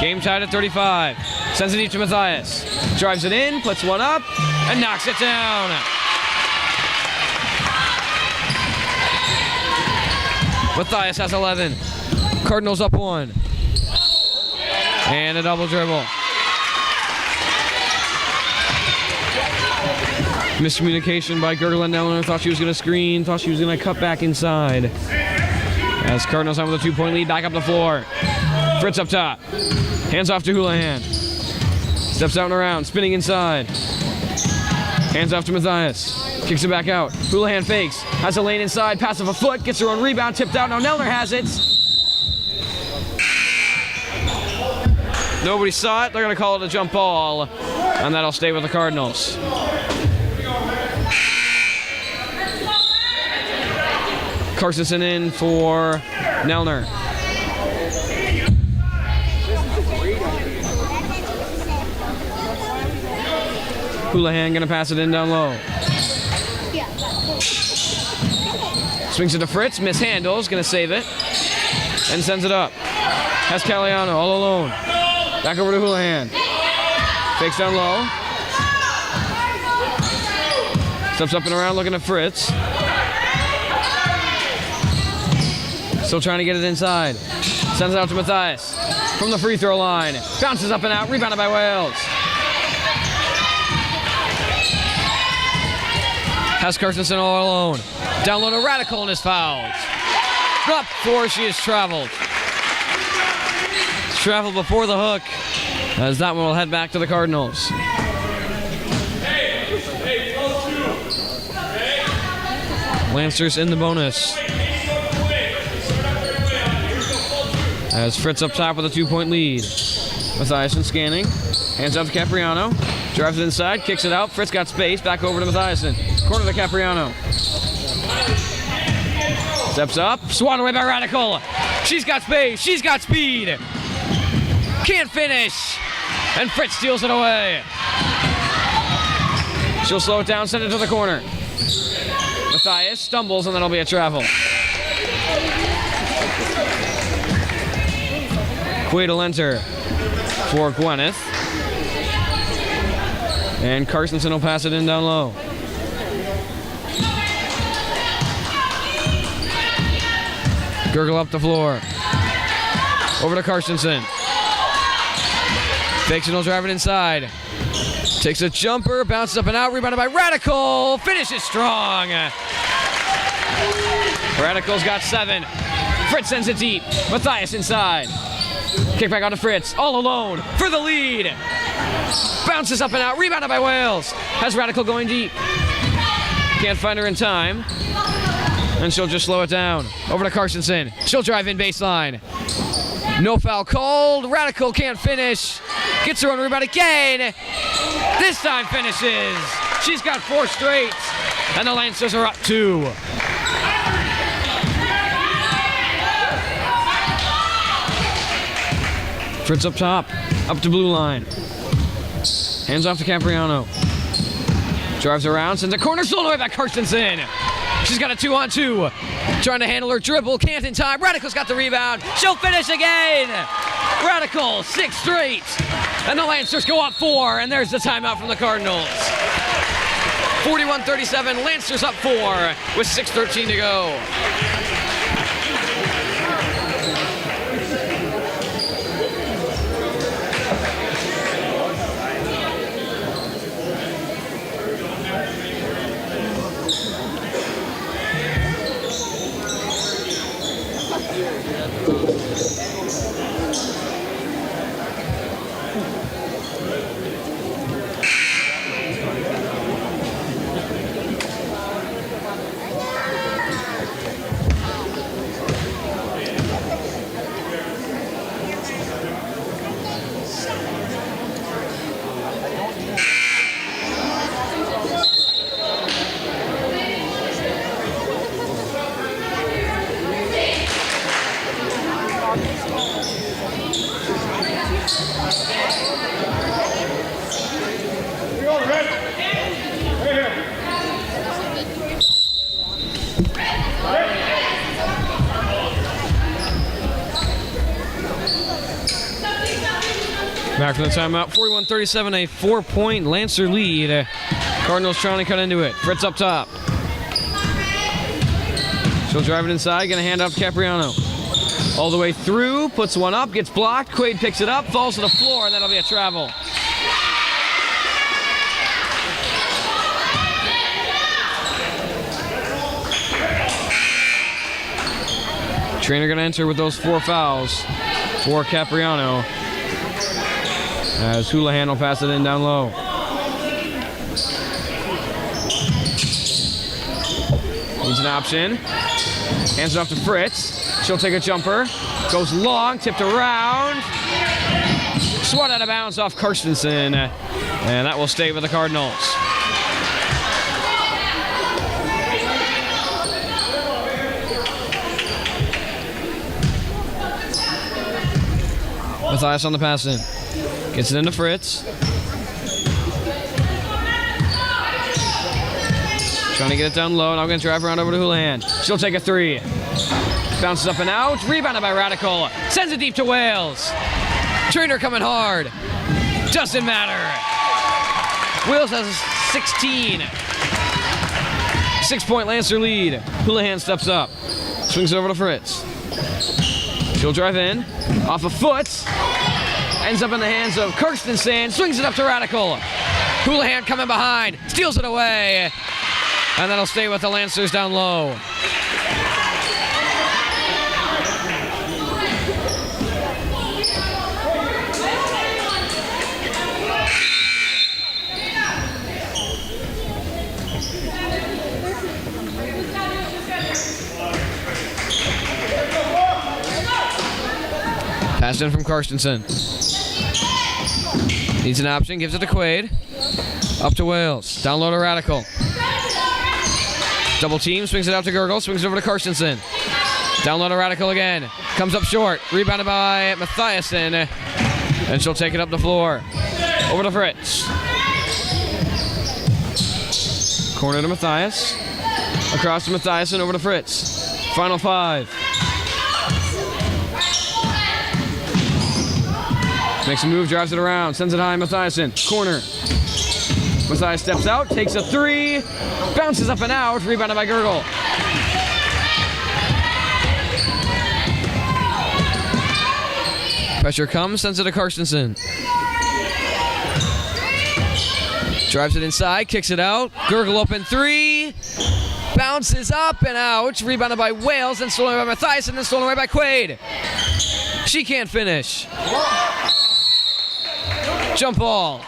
Game tied at 35. Sends it deep to Mathias. Drives it in, puts one up, and knocks it down. Mathias has 11. Cardinals up 1. And a double dribble. Miscommunication by Gergel and Nelner. Thought she was going to screen. Thought she was going to cut back inside. As Cardinals on with a 2-point lead. Back up the floor. Fritz up top. Hands off to Houlihan. Steps out and around. Spinning inside. Hands off to Matthias. Kicks it back out. Houlihan fakes. Has a lane inside. Pass of a foot. Gets her own rebound. Tipped out. Now Nelner has it. Nobody saw it. They're going to call it a jump ball. And that'll stay with the Cardinals. Carstensen in for Nelner. Houlihan gonna pass it in down low. Swings it to Fritz, mishandles, gonna save it. And sends it up. Has Caliano all alone. Back over to Houlihan. Fakes down low. Steps up and around looking at Fritz. Still trying to get it inside. Sends it out to Matthias. From the free throw line. Bounces up and out. Rebounded by Wales. Has Carstensen all alone. Down low to Radical and is fouled. Not before she has traveled. Traveled before the hook. As that one will head back to the Cardinals. Lancers in the bonus. As Fritz up top with a 2-point lead. Mathiasen scanning. Hands out to Capriano. Drives it inside. Kicks it out. Fritz got space. Back over to Mathiasen. Corner to Capriano. Steps up. Swat away by Radical. She's got space. She's got speed. Can't finish. And Fritz steals it away. She'll slow it down. Send it to the corner. Matthias stumbles and that'll be a travel. Quaid will enter for Gwyneth. And Carstensen will pass it in down low. Gergel up the floor. Over to Carstensen. Fakes and he'll drive it inside. Takes a jumper, bounces up and out, rebounded by Radical. Finishes strong. Radical's got 7. Fritz sends it deep. Matthias inside. Kick back out to Fritz, all alone for the lead. Bounces up and out, rebounded by Wales. Has Radical going deep. Can't find her in time. And she'll just slow it down. Over to Carstensen. She'll drive in baseline. No foul called. Radical can't finish. Gets her own rebound again. This time finishes. She's got 4 straight. And the Lancers are up 2. Fritz up top, up to blue line. Hands off to Capriano. Drives around, sends a corner, stolen away by Carstensen. She's got a 2-on-2. Trying to handle her dribble, can't in time. Radical's got the rebound. She'll finish again. Radical, 6 straight. And the Lancers go up 4, and there's the timeout from the Cardinals. 41-37, Lancers up 4 with 6:13 to go. Back from the timeout, 41-37, a 4-point Lancer lead. Cardinals trying to cut into it. Fritz up top. She'll drive it inside, gonna hand off to Capriano. All the way through, puts one up, gets blocked. Quaid picks it up, falls to the floor, and that'll be a travel. Trainer going to enter with those 4 fouls for Capriano. As Houlihan will pass it in down low. Needs an option. Hands it off to Fritz. She'll take a jumper. Goes long, tipped around. Swat out of bounds off Karstensen. And that will stay with the Cardinals. Matthias on the pass in. Gets it into Fritz. Trying to get it down low. Now going to drive around over to Houlihan. She'll take a 3. Bounces up and out. Rebounded by Radical. Sends it deep to Wales. Trainer coming hard. Doesn't matter. Wales has 16. 6-point Lancer lead. Houlihan steps up. Swings it over to Fritz. She'll drive in. Off a foot. Ends up in the hands of Karstensen. Swings it up to Radical. Houlihan coming behind. Steals it away. And that'll stay with the Lancers down low. Passed in from Karstensen. Needs an option, gives it to Quaid. Up to Wales. Down low to Radical. Double team, swings it out to Gurgle, swings it over to Karstensen. Down low to Radical again. Comes up short. Rebounded by Matthiasen. And she'll take it up the floor. Over to Fritz. Corner to Matthias. Across to Matthiasen, over to Fritz. Final 5. Makes a move, drives it around, sends it high, Matthiasen. Corner. Matthias steps out, takes a 3, bounces up and out, rebounded by Gurgle. Pressure comes, sends it to Karstensen. Drives it inside, kicks it out. Gurgle open 3, bounces up and out, rebounded by Wales, then stolen away by Matthiasen, then stolen away by Quaid. She can't finish. Jump ball.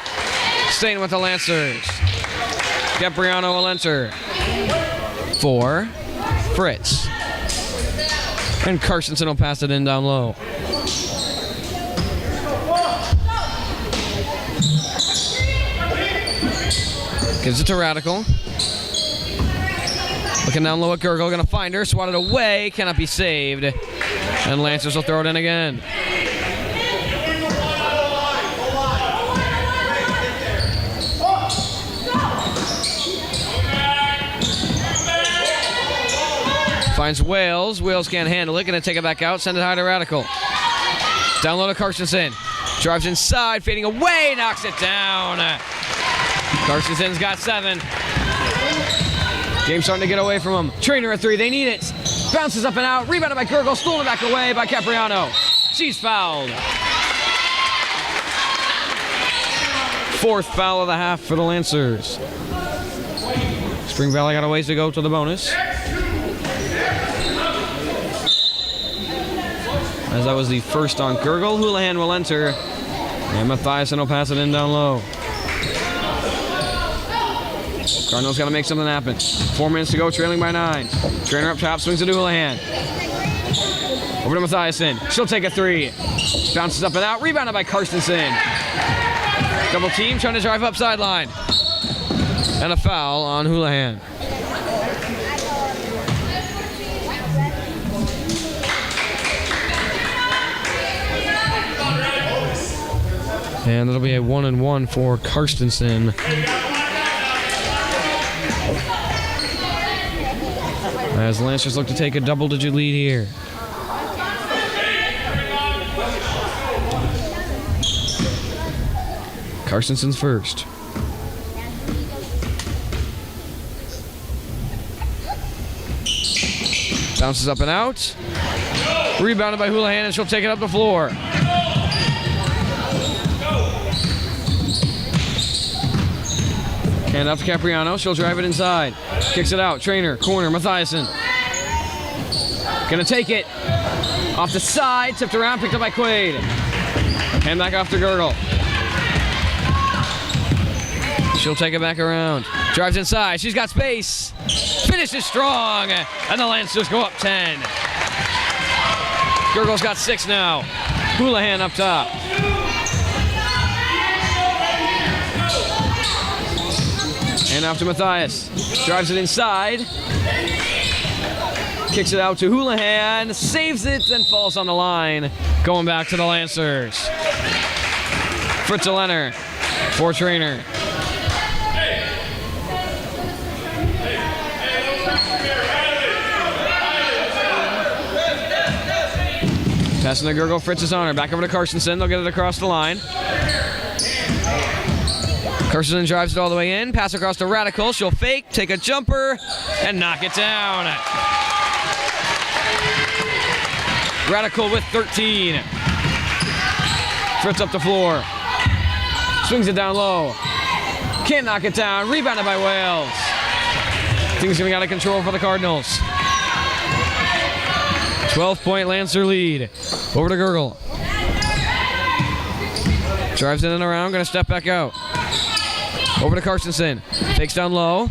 Staying with the Lancers. Capriano will enter. 4. Fritz. And Karstensen will pass it in down low. Gives it to Radical. Looking down low at Gurgle. Gonna find her. Swatted away. Cannot be saved. And Lancers will throw it in again. Finds Wales. Wales can't handle it. Gonna take it back out. Send it high to Radical. Down low to Karstensen. Drives inside. Fading away. Knocks it down. Karstensen's got 7. Game starting to get away from him. Trainer at 3. They need it. Bounces up and out. Rebounded by Gurgle. Stolen back away by Capriano. She's fouled. 4th foul of the half for the Lancers. Spring Valley got a ways to go to the bonus. As that was the first on Gurgle. Houlihan will enter. And Matthiasen will pass it in down low. Cardinals got to make something happen. 4 minutes to go, trailing by 9. Trainer up top, swings it to Houlihan. Over to Matthiasen. She'll take a 3. Bounces up and out. Rebounded by Karstensen. Double team, trying to drive up sideline. And a foul on Houlihan. And it'll be a 1-and-1 for Karstensen. As the Lancers look to take a double-digit lead here. Karstensen's first. Bounces up and out. Rebounded by Houlihan, and she'll take it up the floor. Hand off to Capriano. She'll drive it inside. Kicks it out. Trainer. Corner. Matthiasen. Gonna take it. Off the side, tipped around, picked up by Quaid. Hand back off to Gurgle. She'll take it back around. Drives inside. She's got space. Finishes strong. And the Lancers go up 10. Gurgle's got 6 now. Houlihan up top. And off to Matthias. Drives it inside. Kicks it out to Houlihan. Saves it and falls on the line. Going back to the Lancers. Fritz Lenner for Trainer. Passing to Gurgle, Fritz is on her. Back over to Carstensen. They'll get it across the line. Carstensen drives it all the way in. Pass across to Radical. She'll fake, take a jumper, and knock it down. Radical with 13. Fritz up the floor. Swings it down low. Can't knock it down. Rebounded by Wales. Things getting out of control for the Cardinals. 12-point Lancer lead. Over to Gurgle. Drives in and around. Going to step back out. Over to Carstensen. Takes down low.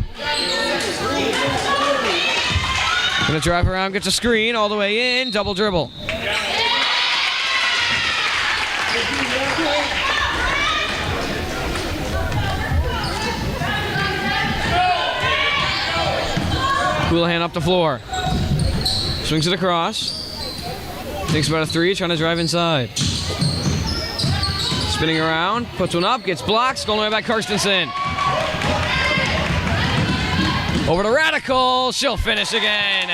Going to drive around. Gets a screen all the way in. Double dribble. Houlihan up the floor. Swings it across. Thinks about a 3, trying to drive inside. Spinning around, puts one up, gets blocked, stolen away by Carstensen. Over to Radical, she'll finish again.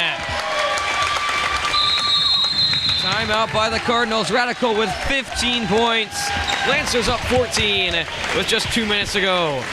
Timeout by the Cardinals. Radical with 15 points. Lancers up 14 with just 2 minutes to go.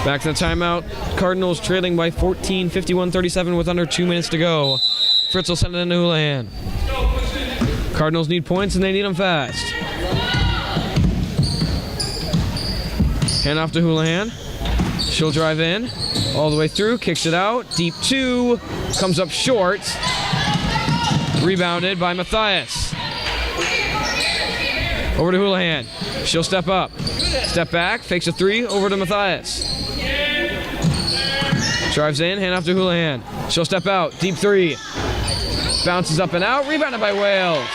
Back to the timeout. Cardinals trailing by 14, 51-37 with under 2 minutes to go. Fritz will send it into Houlihan. Cardinals need points and they need them fast. Hand off to Houlihan. She'll drive in. All the way through. Kicks it out. Deep 2. Comes up short. Rebounded by Matthias. Over to Houlihan. She'll step up. Step back. Fakes a 3. Over to Matthias. Drives in, hand off to Houlihan. She'll step out, deep 3. Bounces up and out, rebounded by Wales.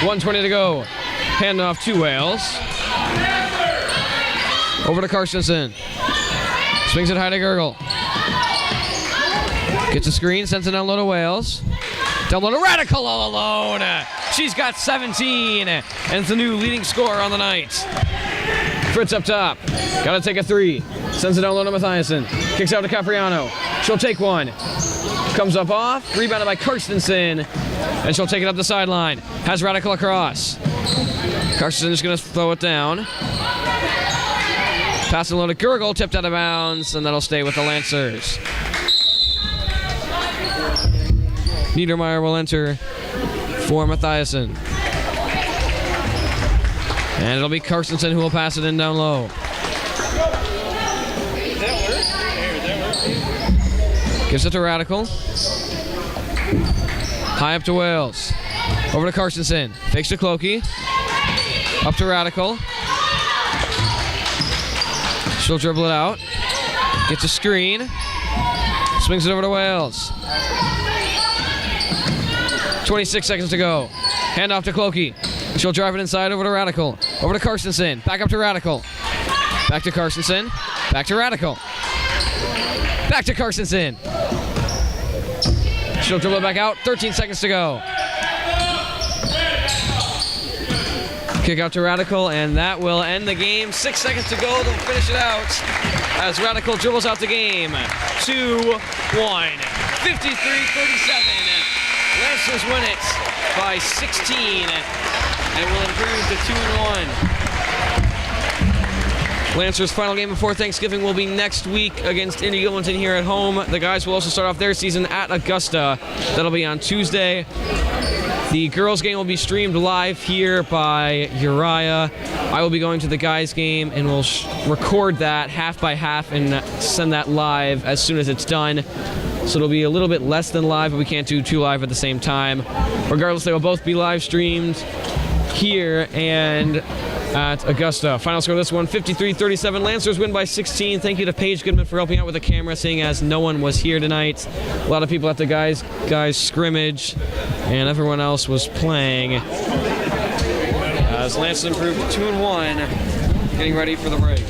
1:20 to go. Hand off to Wales. Over to Carstensen. Swings it high to Gurgle. Gets a screen, sends it down low to Wales. Down low to Radical all alone. She's got 17, and it's the new leading scorer on the night. Fritz up top. Gotta take a 3. Sends it down low to Matthiasen. Kicks out to Capriano. She'll take one. Comes up off. Rebounded by Carstensen. And she'll take it up the sideline. Has Radical across. Carstensen is going to throw it down. Passing low to Gurgle. Tipped out of bounds. And that'll stay with the Lancers. Niedermeyer will enter for Matthiasen. And it'll be Carstensen who will pass it in down low. Gives it to Radical. High up to Wales. Over to Carstensen. Fakes to Clokey. Up to Radical. She'll dribble it out. Gets a screen. Swings it over to Wales. 26 seconds to go. Hand off to Clokey. She'll drive it inside over to Radical. Over to Carstensen. Back up to Radical. Back to Carstensen. Back to Radical. Back to Carstensen. She'll dribble it back out. 13 seconds to go. Kick out to Radical, and that will end the game. 6 seconds to go. They'll finish it out as Radical dribbles out the game. 2-1. 53-37. Lancers win it by 16 and will improve to 2-1. Lancers' final game before Thanksgiving will be next week against Indy Gilmanton here at home. The guys will also start off their season at Augusta. That'll be on Tuesday. The girls' game will be streamed live here by Uriah. I will be going to the guys' game and we'll record that half by half and send that live as soon as it's done. So it'll be a little bit less than live, but we can't do 2 live at the same time. Regardless, they will both be live streamed here and at Augusta. Final score of this one, 53-37. Lancers win by 16. Thank you to Paige Goodman for helping out with the camera, seeing as no one was here tonight. A lot of people at the guys scrimmage, and everyone else was playing. As Lancers improved to 2-1, getting ready for the break.